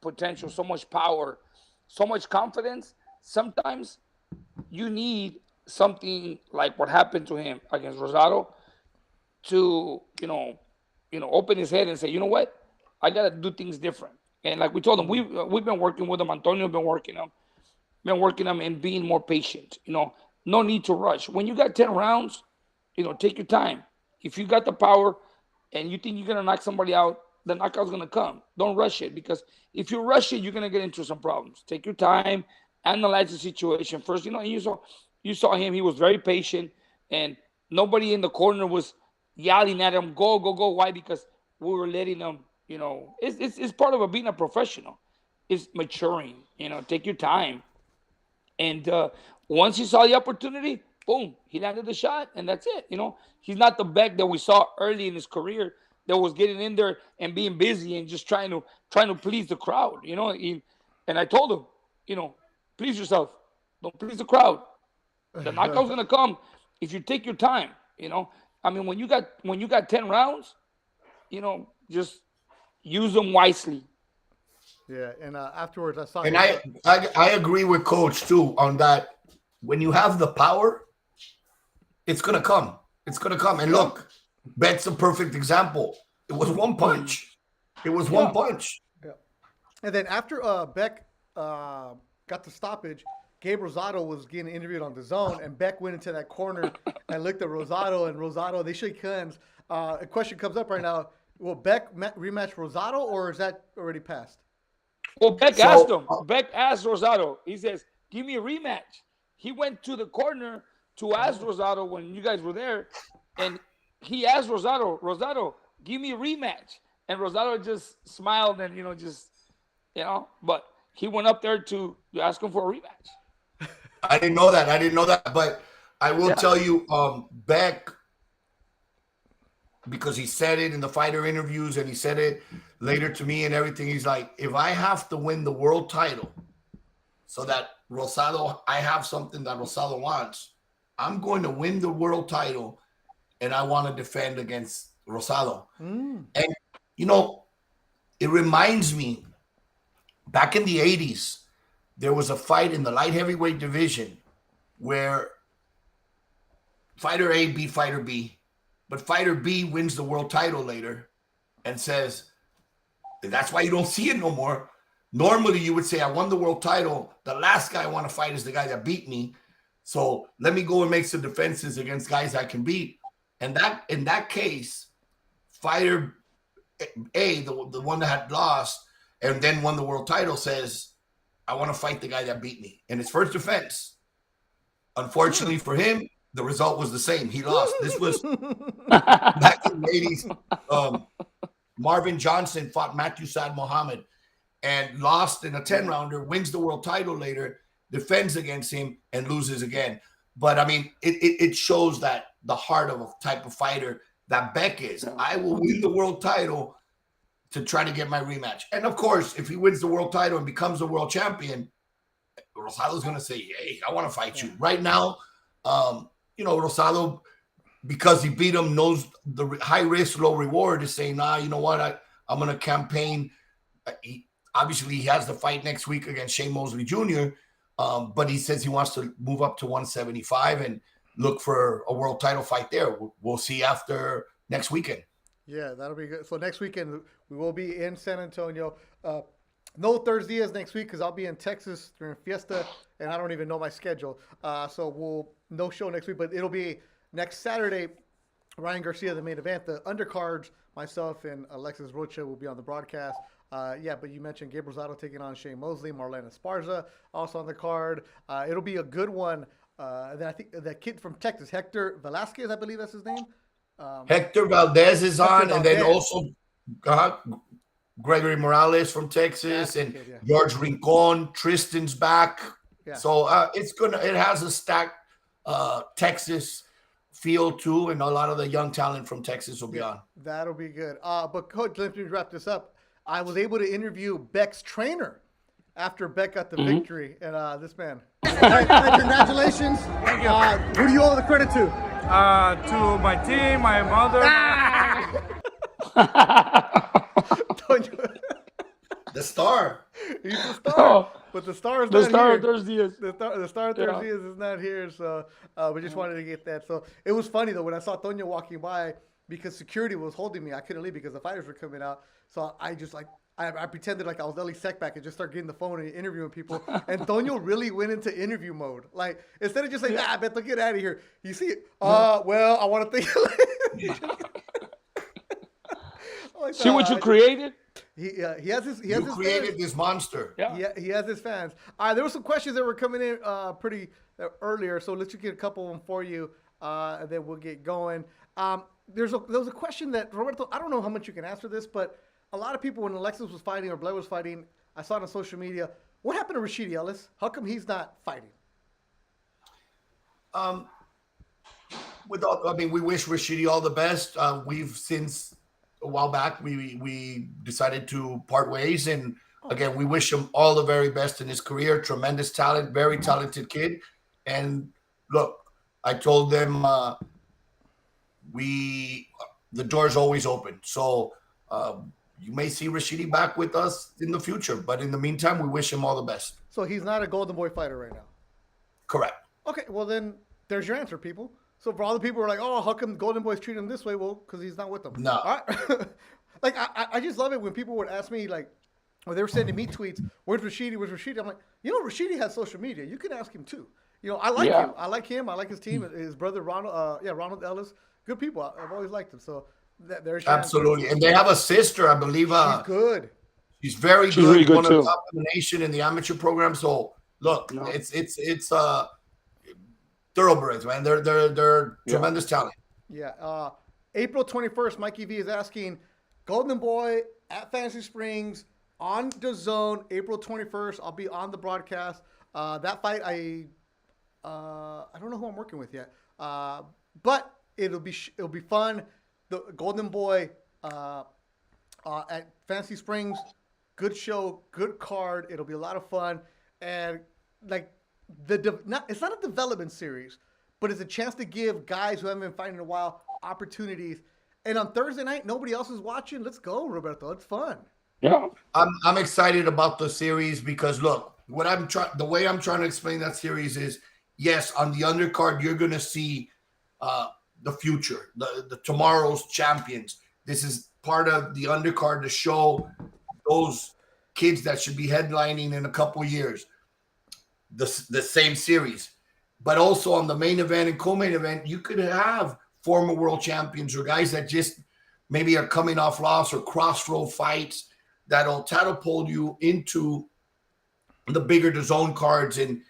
potential, so much power, so much confidence. Sometimes you need something like what happened to him against Rosado to open his head and say, you know what, I gotta do things different. And like we told him, we've been working with him. Antonio been working him and being more patient. No need to rush. When you got 10 rounds, take your time. If you got the power and you think you're gonna knock somebody out, the knockout's gonna come. Don't rush it, because if you rush it, you're gonna get into some problems. Take your time, analyze the situation first. You saw him. He was very patient, and nobody in the corner was yelling at him, "Go, go, go!" Why? Because we were letting him. It's part of being a professional. It's maturing. Take your time. And once he saw the opportunity, boom, he landed the shot, and that's it. He's not the Beck that we saw early in his career that was getting in there and being busy and just trying to please the crowd. And I told him, please yourself, don't please the crowd. The knockout's gonna come if you take your time. I mean, when you got 10 rounds, just use them wisely. Yeah, and afterwards I saw. And I agree with Coach too on that. When you have the power, it's gonna come. It's gonna come. And look, Beck's a perfect example. It was one punch. One punch. Yeah. And then after Beck got the stoppage, Gabe Rosado was getting interviewed on DAZN, and Beck went into that corner and looked at Rosado, and Rosado, they shook hands. A question comes up right now: will Beck rematch Rosado, or is that already passed? Well, Beck asked him. Beck asked Rosado. He says, "Give me a rematch." He went to the corner to ask Rosado when you guys were there, and he asked Rosado, "Give me a rematch." And Rosado just smiled and but he went up there to ask him for a rematch. I didn't know that. But I will tell you, Beck, because he said it in the fighter interviews and he said it later to me and everything. He's like, if I have to win the world title so that I have something that Rosado wants, I'm going to win the world title and I want to defend against Rosado. And, it reminds me, back in the 80s, there was a fight in the light heavyweight division where fighter A beat fighter B, but fighter B wins the world title later and says, that's why you don't see it no more. Normally, you would say, I won the world title. The last guy I want to fight is the guy that beat me. So let me go and make some defenses against guys I can beat. And that in that case, fighter A, the one that had lost and then won the world title, says, I want to fight the guy that beat me in his first defense. Unfortunately for him, the result was the same. He lost. This was back in the 80s. Marvin Johnson fought Matthew Saad Muhammad and lost in a 10-rounder, wins the world title later, defends against him, and loses again. But, I mean, it shows that the heart of a type of fighter that Beck is. I will win the world title to try to get my rematch. And, of course, if he wins the world title and becomes a world champion, Rosado's going to say, hey, I want to fight you. Right now, Rosado, because he beat him, knows the high risk, low reward, is saying, you know what, I'm going to campaign. Obviously, he has the fight next week against Shane Mosley Jr., but he says he wants to move up to 175 and look for a world title fight there. We'll see after next weekend. Yeah, that'll be good. So next weekend, we will be in San Antonio. No ThursDIAZ next week because I'll be in Texas during Fiesta, and I don't even know my schedule. So no show next week, but it'll be next Saturday. Ryan Garcia, the main event. The undercards, myself and Alexis Rocha will be on the broadcast. But you mentioned Gabe Rosado taking on Shane Mosley, Marlena Esparza also on the card. It'll be a good one. Then I think the kid from Texas, Hector Velasquez, I believe that's his name. Hector Valdez is on, and then also Gregory Morales from Texas, and George Rincon. Tristan's back. Yeah. So it has a stacked Texas feel too, and a lot of the young talent from Texas will be on. That'll be good. But Coach, let me wrap this up. I was able to interview Beck's trainer after Beck got the victory, and this man. Congratulations. Thank you. Who do you owe the credit to? To my team, my mother. The star. He's the star. But the star is not here. ThursDIAZ. The star of ThursDIAZ is not here, so we just wanted to get that. So it was funny, though, when I saw Toño walking by, because security was holding me. I couldn't leave because the fighters were coming out. So I just I pretended like I was Ellie Seckback and just started getting the phone and interviewing people. And Toño really went into interview mode. Like, instead of just saying, Beto, get out of here. You see, well, I want to think. See what you created? He has his created fans. this monster. Yeah, he has his fans. There were some questions that were coming in pretty earlier, so let's just get a couple of them for you, and then we'll get going. There was a question that, Roberto, I don't know how much you can answer this, but a lot of people, when Alexis was fighting or Blair was fighting, I saw it on social media. What happened to Rashidi Ellis? How come he's not fighting? We wish Rashidi all the best. We've since a while back we decided to part ways, and again, we wish him all the very best in his career. Tremendous talent, very talented kid. And look, I told them the door's always open. So you may see Rashidi back with us in the future, but in the meantime, we wish him all the best. So he's not a Golden Boy fighter right now? Correct. Okay, well then there's your answer, people. So for all the people who are like, oh, how come Golden Boys treat him this way? Well, because he's not with them. No. All right? Like, I just love it when people would ask me, like, or they were sending me tweets, where's Rashidi? Where's Rashidi? I'm like, Rashidi has social media. You can ask him too. I like him. I like him. I like his team. His brother, Ronald Ellis. Good people. I've always liked them. So there's your absolutely. answer. And they have a sister, I believe. She's good. She's very good. Really good one too. of the top in the nation in the amateur program. So look, it's thoroughbreds, man. They're tremendous talent. Yeah. April 21st, Mikey V is asking, Golden Boy at Fantasy Springs on DAZN, April 21st. I'll be on the broadcast. That fight, I don't know who I'm working with yet, but it'll be fun. The Golden Boy at Fantasy Springs, good show, good card. It'll be a lot of fun, and like it's not a development series, but it's a chance to give guys who haven't been fighting in a while opportunities. And on Thursday night, nobody else is watching. Let's go, Roberto. It's fun. Yeah, I'm excited about the series because look, the way I'm trying to explain that series is, yes, on the undercard you're gonna see the future, the tomorrow's champions. This is part of the undercard to show those kids that should be headlining in a couple years the same series. But also on the main event and co-main event, you could have former world champions or guys that just maybe are coming off loss or crossroad fights that'll catapult you into the bigger DAZN cards and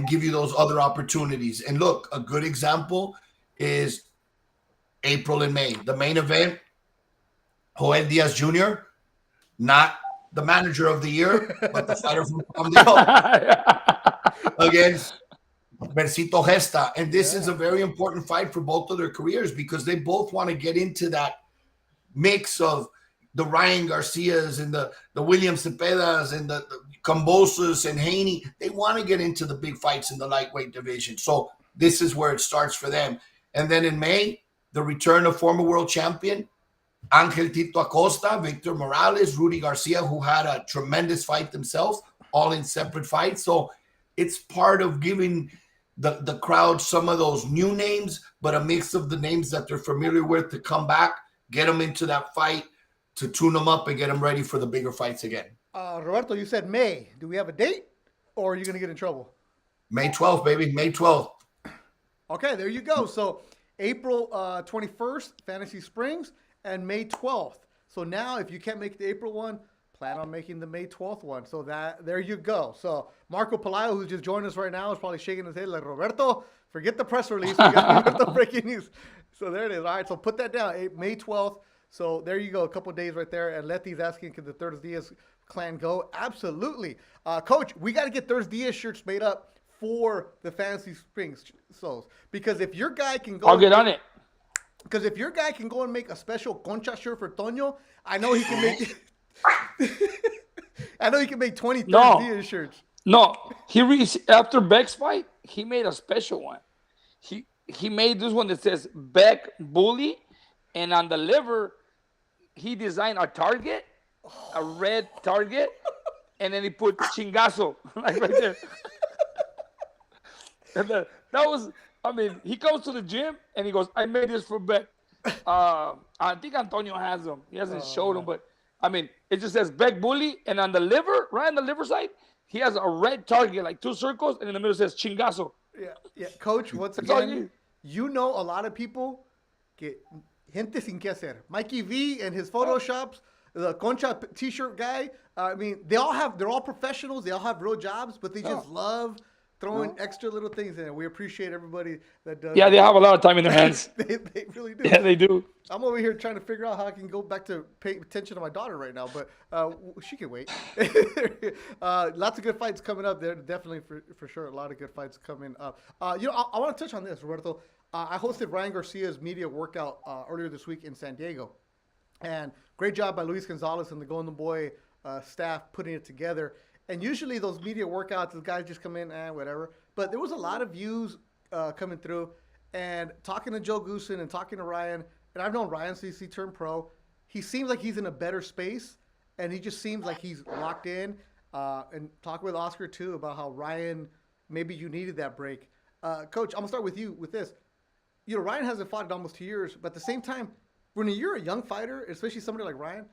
give you those other opportunities. And look, a good example is April and May. The main event, Joel Diaz Jr., not the manager of the year, but the fighter from against Versito Gesta. And this is a very important fight for both of their careers because they both want to get into that mix of the Ryan Garcias and the William Cepedas and the Cambosas and Haney. They want to get into the big fights in the lightweight division. So this is where it starts for them. And then in May, the return of former world champion Angel Tito Acosta, Victor Morales, Rudy Garcia, who had a tremendous fight themselves, all in separate fights. So it's part of giving the crowd some of those new names, but a mix of the names that they're familiar with to come back, get them into that fight, to tune them up and get them ready for the bigger fights again. Roberto, you said May. Do we have a date, or are you going to get in trouble? May 12th, baby. May 12th. Okay, there you go. So April 21st, Fantasy Springs, and May 12th. So now if you can't make the April one, plan on making the May 12th one. So there you go. So Marco Pelayo, who just joined us right now, is probably shaking his head like, Roberto, forget the press release. We got Roberto breaking news. So there it is. All right, so put that down, May 12th. So there you go, a couple days right there. And Letty's asking, can the ThursDIAZ clan go? Absolutely. Coach, we got to get ThursDIAZ shirts made up for the Fantasy Springs shows. Because if your guy can go... I'll get on it. Because if your guy can go and make a special Concha shirt for Toño, I know he can make... I know he can make 20 ThursDIAZ shirts. No, after Beck's fight, he made a special one. He made this one that says Beck Bully, and on the liver, he designed a target, a red target, and then he put chingazo like right there. And that was, I mean, he comes to the gym and he goes, I made this for Beck. I think Antonio has them. He hasn't showed them, but I mean, it just says Beck Bully, and on the liver, right on the liver side, he has a red target, like 2 circles, and in the middle says chingazo. Yeah. Coach, once again, you know a lot of people get gente sin que hacer. Mikey V and his Photoshops, the Concha t-shirt guy, I mean, they're all professionals. They all have real jobs, but they just love throwing extra little things in it. We appreciate everybody that does. Yeah, they have a lot of time in their hands. they really do. Yeah, they do. I'm over here trying to figure out how I can go back to pay attention to my daughter right now, but she can wait. Lots of good fights coming up there. Definitely, for sure, a lot of good fights coming up. I want to touch on this, Roberto. I hosted Ryan Garcia's media workout earlier this week in San Diego. And great job by Luis Gonzalez and the Golden Boy staff putting it together. And usually those media workouts, the guys just come in and whatever. But there was a lot of views coming through. And talking to Joe Goosen and talking to Ryan, and I've known Ryan since he turned pro. He seems like he's in a better space, and he just seems like he's locked in. And talk with Oscar, too, about how Ryan, maybe you needed that break. Coach, I'm going to start with you with this. You know, Ryan hasn't fought in almost 2 years, but at the same time, when you're a young fighter, especially somebody like Ryan,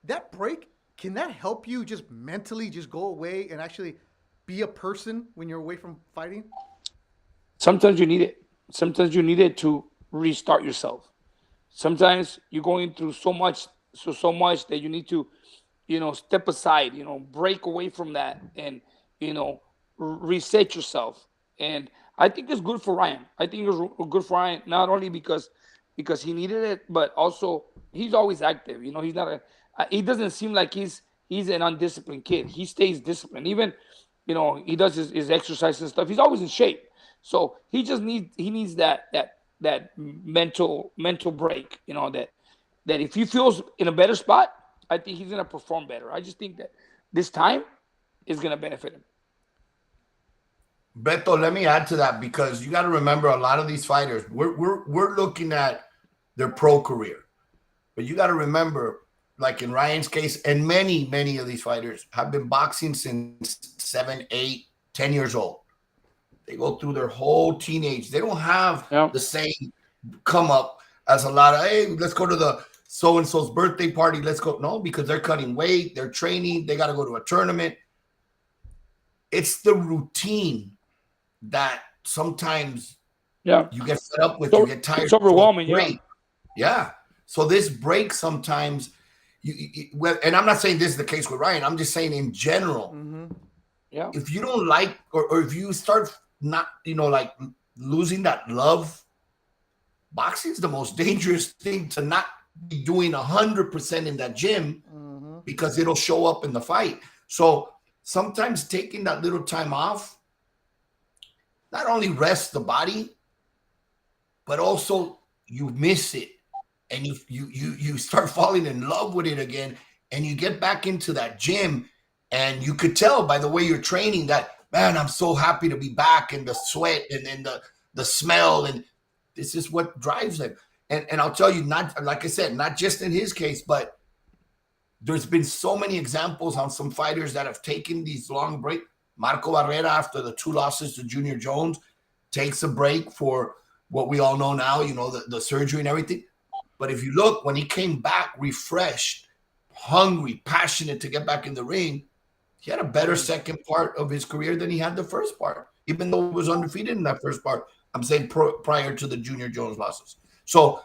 that break, can that help you just mentally just go away and actually be a person when you're away from fighting? Sometimes you need it. Sometimes you need it to restart yourself. Sometimes you're going through so much that you need to, step aside, break away from that and, reset yourself. And I think it's good for Ryan. I think it's good for Ryan, not only because he needed it, but also he's always active. He's not he doesn't seem like he's an undisciplined kid. He stays disciplined. Even, he does his exercise and stuff. He's always in shape. So he just needs that mental break, that if he feels in a better spot, I think he's going to perform better. I just think that this time is going to benefit him. Beto, let me add to that, because you got to remember, a lot of these fighters, we're looking at their pro career, but you got to remember, like in Ryan's case, and many of these fighters have been boxing since 7, 8, 10 years old. They go through their whole teenage. They don't have the same come up as a lot of, hey, let's go to the so-and-so's birthday party. Let's go. No, because they're cutting weight. They're training. They got to go to a tournament. It's the routine that sometimes you get fed up with. You get tired. It's overwhelming. Yeah. So this break sometimes, and I'm not saying this is the case with Ryan. I'm just saying in general. Yeah. If you don't like, or if you start not, like losing that love, boxing is the most dangerous thing to not be doing 100% in that gym because it'll show up in the fight. So sometimes taking that little time off not only rests the body, but also you miss it, and you start falling in love with it again, and you get back into that gym, and you could tell by the way you're training that, man, I'm so happy to be back, and the sweat and the smell, and this is what drives them. And I'll tell you, not like I said, not just in his case, but there's been so many examples on some fighters that have taken these long breaks. Marco Barrera, after the 2 losses to Junior Jones, takes a break for what we all know now, the surgery and everything. But if you look, when he came back refreshed, hungry, passionate to get back in the ring, he had a better second part of his career than he had the first part, even though he was undefeated in that first part. I'm saying prior to the Junior Jones losses. So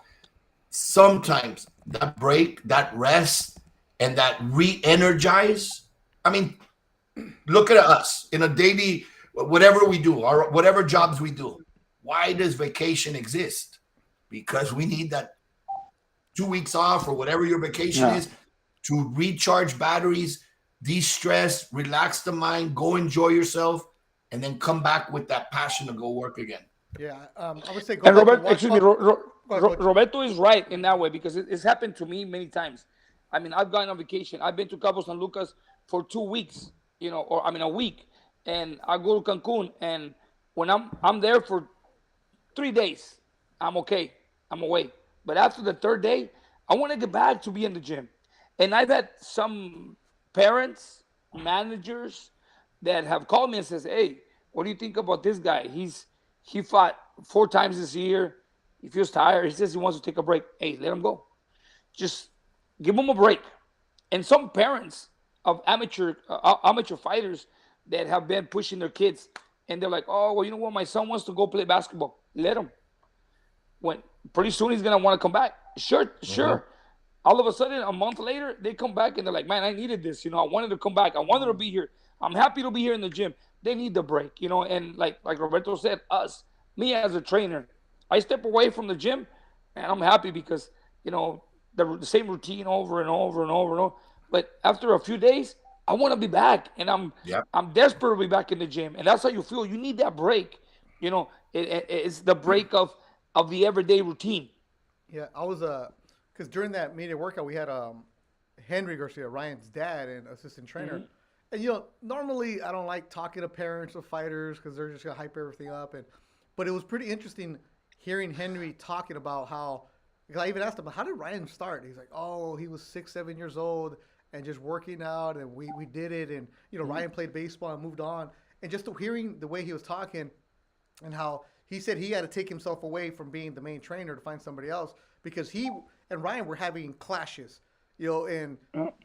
sometimes that break, that rest, and that re-energize, I mean, look at us in a daily, whatever we do, or whatever jobs we do. Why does vacation exist? Because we need that 2 weeks off or whatever your vacation is to recharge batteries, de-stress, relax the mind, go enjoy yourself, and then come back with that passion to go work again. Yeah, I would say. And Roberto is right in that way, because it's happened to me many times. I mean, I've gone on vacation. I've been to Cabo San Lucas for 2 weeks, a week, and I go to Cancun, and when I'm there for 3 days, I'm okay, I'm away. But after the 3rd day, I want to get back to be in the gym. And I've had some parents, managers that have called me and says, hey, what do you think about this guy? He fought 4 times this year. He feels tired. He says he wants to take a break. Hey, let him go. Just give him a break. And some parents of amateur fighters that have been pushing their kids, and they're like, oh, well, you know what? My son wants to go play basketball. Let him. When pretty soon he's going to want to come back. Sure. All of a sudden, a month later, they come back and they're like, man, I needed this. I wanted to come back. I wanted to be here. I'm happy to be here in the gym. They need the break, and like Roberto said, me as a trainer, I step away from the gym and I'm happy because, the same routine over and over and over and over. But after a few days, I want to be back, and I'm desperate to be back in the gym. And that's how you feel. You need that break. It's the break of the everyday routine. Yeah, I was because during that media workout we had Henry Garcia, Ryan's dad and assistant trainer. And normally I don't like talking to parents of fighters because they're just gonna hype everything up. But it was pretty interesting hearing Henry talking about how. Because I even asked him, how did Ryan start? He's like, oh, he was 6, 7 years old and just working out, and we did it. And Ryan played baseball and moved on. And just hearing the way he was talking and how he said he had to take himself away from being the main trainer to find somebody else because he and Ryan were having clashes. And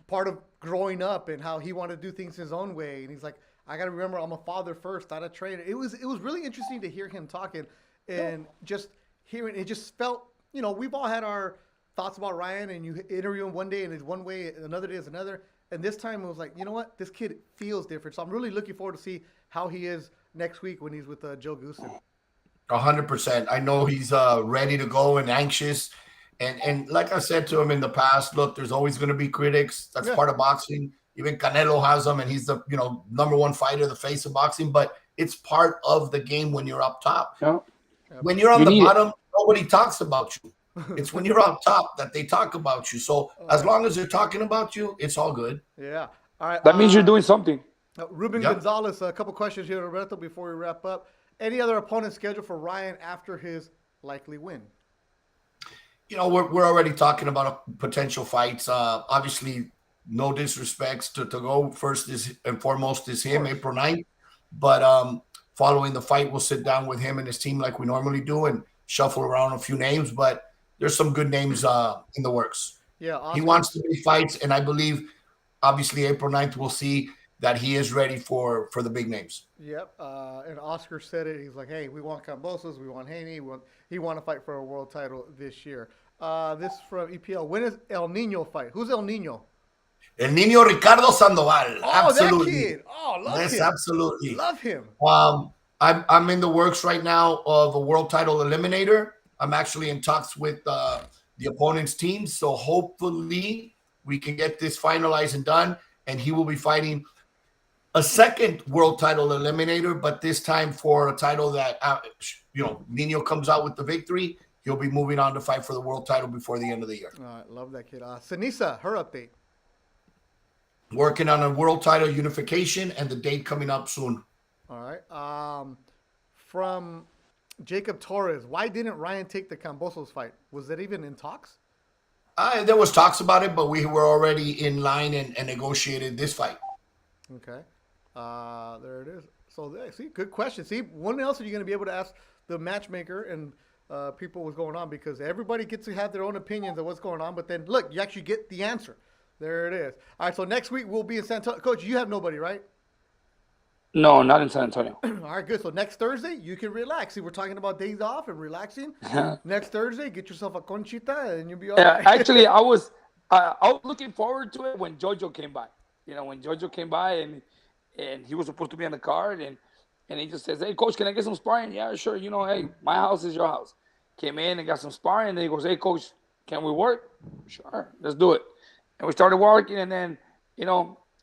part of growing up and how he wanted to do things his own way. And he's like, I got to remember I'm a father first, not a trainer. It was really interesting to hear him talking and just hearing. It just felt, we've all had our thoughts about Ryan, and you interview him one day and it's one way, another day is another. And this time it was like, you know what? This kid feels different. So I'm really looking forward to see how he is next week when he's with Joe Goosen. 100%. I know he's ready to go and anxious. And like I said to him in the past, look, there's always going to be critics. That's part of boxing. Even Canelo has them, and he's the number 1 fighter, the face of boxing. But it's part of the game when you're up top. Yeah. When you're on the bottom, nobody talks about you. It's when you're on top that they talk about you. So as long as they're talking about you, it's all good. Yeah. All right. That means you're doing something. Ruben Gonzalez, a couple questions here, Roberto, before we wrap up. Any other opponents scheduled for Ryan after his likely win? We're already talking about potential fights. Obviously, no disrespects to go first and foremost is him, April 9th. But following the fight, we'll sit down with him and his team like we normally do and shuffle around a few names, but there's some good names in the works. Yeah, Oscar. He wants to be fights, and I believe, obviously, April 9th, we'll see that he is ready for the big names. Yep. And Oscar said it. He's like, hey, we want Cambosos, we want Haney, he want to fight for a world title this year. This from EPL. When is El Nino fight? Who's El Nino? El Nino Ricardo Sandoval. Oh, absolutely. That kid. Oh, love yes, him. Absolutely. Love him. I'm in the works right now of a world title eliminator. I'm actually in talks with the opponent's team, so hopefully we can get this finalized and done, and he will be fighting a second world title eliminator, but this time for a title that, Nino comes out with the victory. He'll be moving on to fight for the world title before the end of the year. All right, love that kid. Sinisa, her update. Working on a world title unification and the date coming up soon. All right. From Jacob Torres, why didn't Ryan take the Cambosos fight? Was that even in talks? There was talks about it, but we were already in line and negotiated this fight. Okay. There it is. So, see, good question. See, when else are you going to be able to ask the matchmaker and people what's going on? Because everybody gets to have their own opinions of what's going on. But then, look, you actually get the answer. There it is. All right, so next week we'll be in San Antonio. Coach, you have nobody, right? No, not in San Antonio. All right, good. So next Thursday, you can relax. See, we're talking about days off and relaxing. Next Thursday, get yourself a conchita and you'll be all right. Actually, I was looking forward to it when Jojo came by. When Jojo came by and he was supposed to be on the card and he just says, hey, Coach, can I get some sparring? Yeah, sure. Hey, my house is your house. Came in and got some sparring. And then he goes, hey, Coach, can we work? Sure, let's do it. And we started working, and then,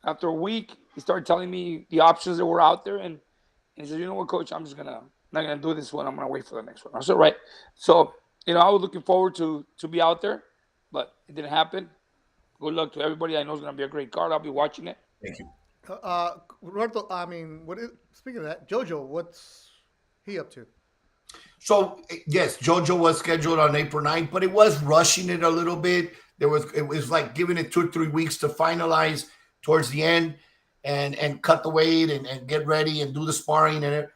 after a week, he started telling me the options that were out there, and he said, you know what, Coach, I'm just not gonna do this one. I'm gonna wait for the next one. I said, right. So, I was looking forward to be out there, but it didn't happen. Good luck to everybody. I know it's gonna be a great card. I'll be watching it. Thank you. Roberto, speaking of that, Jojo, what's he up to? So, yes, Jojo was scheduled on April 9th, but it was rushing it a little bit. It was like giving it 2 or 3 weeks to finalize towards the end and cut the weight and get ready and do the sparring. And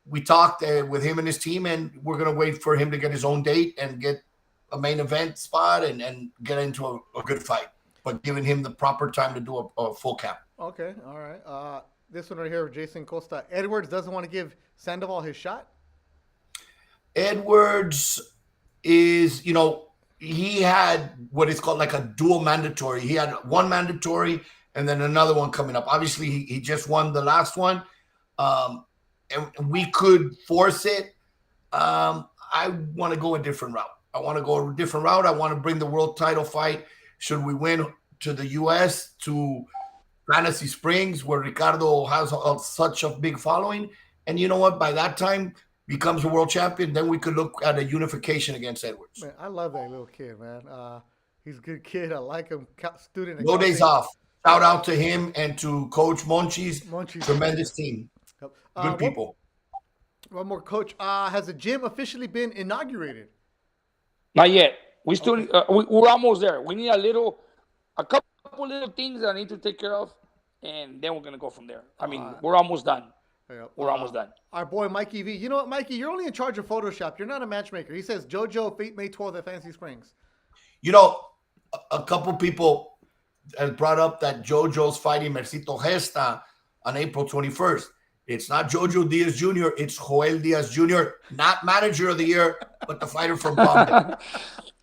we talked with him and his team, and we're going to wait for him to get his own date and get a main event spot and get into a good fight, but giving him the proper time to do a full cap. Okay, all right. This one right here, Jason Costa. Edwards doesn't want to give Sandoval his shot? Edwards is, he had what is called like a dual mandatory. He had one mandatory and then another one coming up. Obviously, he just won the last one, and we could force it. I want to go a different route. I want to bring the world title fight, should we win, to the U.S., to Fantasy Springs, where Ricardo has such a big following. And you know what? By that time, becomes a world champion, then we could look at a unification against Edwards. Man, I love that little kid, man. He's a good kid. I like him. Student. No days off. Shout out to him and to Coach Monchi's tremendous team. Good people. One more, Coach. Has the gym officially been inaugurated? Not yet. We still we're almost there. We need a couple little things that I need to take care of, and then we're gonna go from there. We're almost done. We're almost done. Our boy Mikey V. You know what, Mikey? You're only in charge of Photoshop. You're not a matchmaker. He says JoJo May 12th at Fancy Springs. A couple people have brought up that JoJo's fighting Mercito Gesta on April 21st. It's not Jojo Diaz Jr. It's Joel Diaz Jr., not manager of the year, but the fighter from Palm.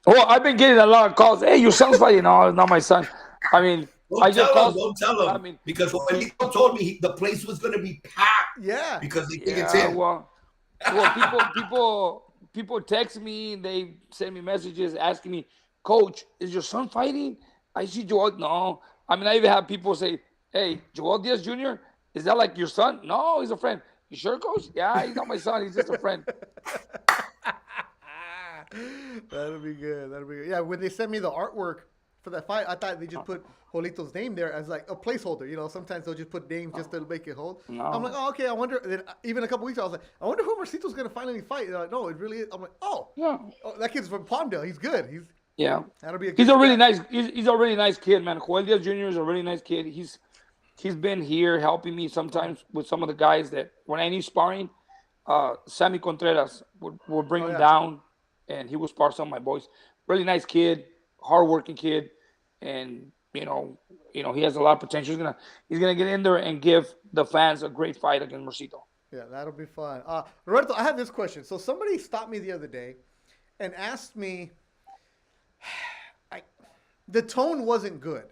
Well, I've been getting a lot of calls. Hey, your son's fighting. No, it's not my son. Don't tell him. Because Joelito told me the place was going to be packed. Yeah. Because they think it's him. Well, people text me. They send me messages asking me, Coach, is your son fighting? I see Joel. No. I even have people say, hey, Joel Diaz Jr., is that like your son? No, he's a friend. You sure, Coach? Yeah, he's not my son. He's just a friend. That'll be good. Yeah, when they sent me the artwork for that fight, I thought they just put Jolito's name there as like a placeholder. Sometimes they'll just put names just to make it hold. No. I'm like, oh, okay, I wonder. Then even a couple weeks ago, I was like, I wonder who Mercito's going to finally fight. They're like, no, it really is. I'm like, oh, that kid's from Palmdale. He's good. That'll be he's a really nice. He's a really nice kid, man. Joel Diaz Jr. is a really nice kid. He's been here helping me sometimes with some of the guys that when I need sparring, Sammy Contreras would bring him yeah. down, and he would spar some of my boys. Really nice kid, hardworking kid, and he has a lot of potential. He's gonna get in there and give the fans a great fight against Mercito. Yeah, that'll be fun. Roberto, I have this question. So somebody stopped me the other day and asked me, the tone wasn't good.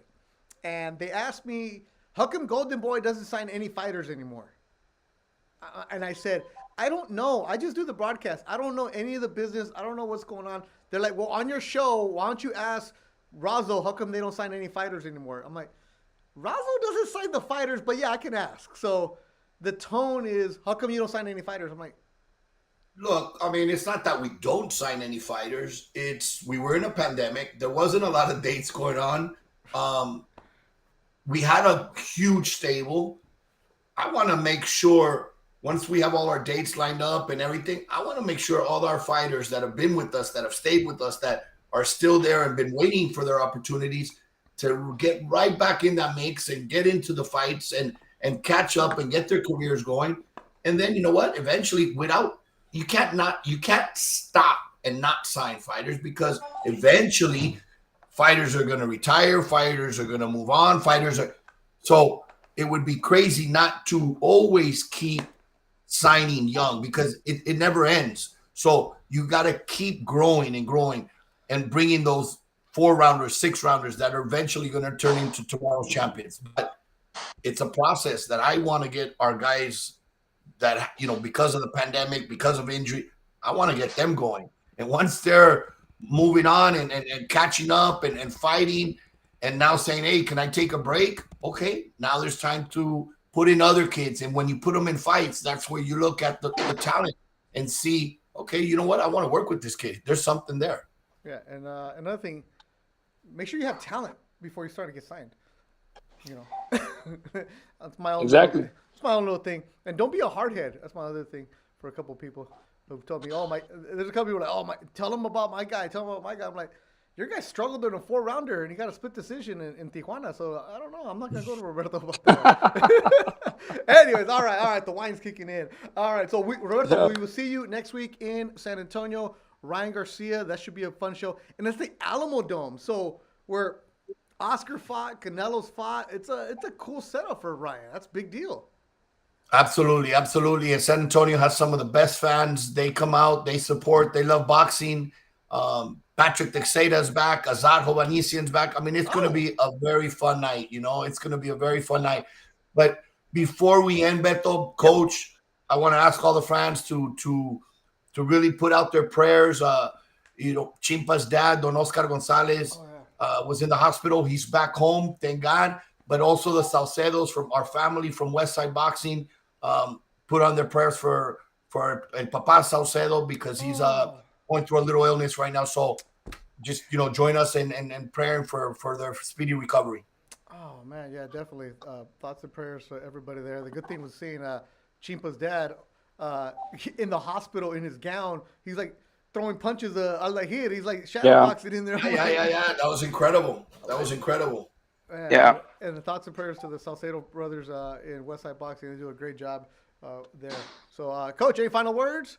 And they asked me, how come Golden Boy doesn't sign any fighters anymore? And I said, I don't know. I just do the broadcast. I don't know any of the business. I don't know what's going on. They're like, well, on your show, why don't you ask Razo, how come they don't sign any fighters anymore? I'm like, Razo doesn't sign the fighters, but yeah, I can ask. So the tone is, how come you don't sign any fighters? I'm like, look, I mean, it's not that we don't sign any fighters. We were in a pandemic. There wasn't a lot of dates going on. We had a huge stable. I want to make sure once we have all our dates lined up and everything, I want to make sure all our fighters that have been with us, that have stayed with us, that are still there and been waiting for their opportunities to get right back in that mix and get into the fights and catch up and get their careers going. And then, you know what? Eventually, you can't stop and not sign fighters, because eventually fighters are going to retire, fighters are going to move on, so it would be crazy not to always keep signing young, because it never ends. So you got to keep growing and bringing those 4-rounders, 6-rounders that are eventually going to turn into tomorrow's champions. But it's a process that I want to get our guys that, because of the pandemic, because of injury, I want to get them going. And once they're moving on and catching up and fighting, and now saying, hey, can I take a break? Okay, now there's time to put in other kids. And when you put them in fights, that's where you look at the talent and see, okay, you know what? I want to work with this kid. There's something there. Yeah, and another thing, make sure you have talent before you start to get signed. That's my own Exactly. It's my own little thing. And don't be a hardhead. That's my other thing for a couple of people who told me, there's a couple people like, tell them about my guy. I'm like, your guy struggled in a 4-rounder and he got a split decision in Tijuana. So I don't know. I'm not going to go to Roberto about that. Anyways, all right. The wine's kicking in. All right. So Roberto, we will see you next week in San Antonio. Ryan Garcia, that should be a fun show. And it's the Alamo Dome. So where Oscar fought, Canelo's fought. It's a cool setup for Ryan. That's a big deal. Absolutely. And San Antonio has some of the best fans. They come out, they support, they love boxing. Patrick Teixeira's back, Azad Hovhannissian's back. I mean, it's going to be a very fun night. It's going to be a very fun night. But before we end, Beto, Coach, I want to ask all the fans to really put out their prayers. Chimpa's dad, Don Oscar Gonzalez, was in the hospital. He's back home, thank God. But also the Salcedos from our family from Westside Boxing put on their prayers for El Papa Salcedo, because he's going through a little illness right now. So just, join us in praying for their speedy recovery. Oh, man. Yeah, definitely. Thoughts and prayers for everybody there. The good thing was seeing Chimpa's dad in the hospital in his gown. He's like throwing punches. He's like shadowboxing in there. Yeah. That was incredible. Man, yeah. And the thoughts and prayers to the Salcedo brothers in Westside Boxing. They do a great job there. So, Coach, any final words?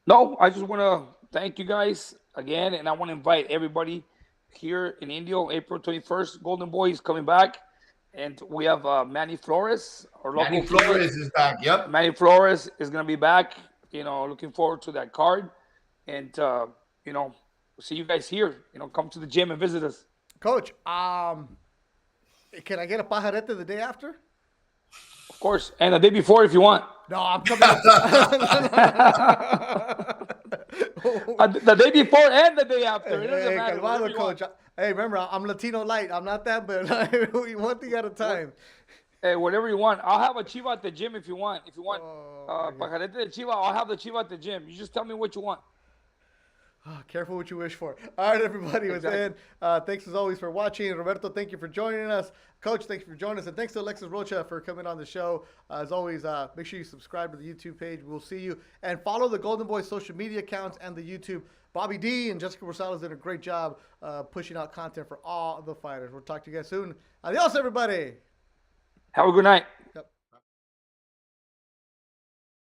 No, I just want to thank you guys again, and I want to invite everybody here in Indio, April 21st. Golden Boy is coming back, and we have Manny Flores. Manny Flores is back, yep. Manny Flores is going to be back. Looking forward to that card. And, see you guys here. Come to the gym and visit us. Coach, can I get a pajarete the day after? Of course. And the day before if you want. No, I'm coming. The day before and the day after. It doesn't matter. Calmado, Coach. Hey, remember, I'm Latino light. I'm not that, but one thing at a time. Hey, whatever you want. I'll have a chiva at the gym if you want. If you want pajarete de chiva, I'll have the chiva at the gym. You just tell me what you want. Oh, careful what you wish for. All right, everybody. Exactly. Thanks as always for watching. Roberto, thank you for joining us. Coach, thank you for joining us. And thanks to Alexis Rocha for coming on the show. As always, make sure you subscribe to the YouTube page. We'll see you. And follow the Golden Boy social media accounts and the YouTube. Bobby D and Jessica Rosales did a great job pushing out content for all the fighters. We'll talk to you guys soon. Adios, everybody. Have a good night.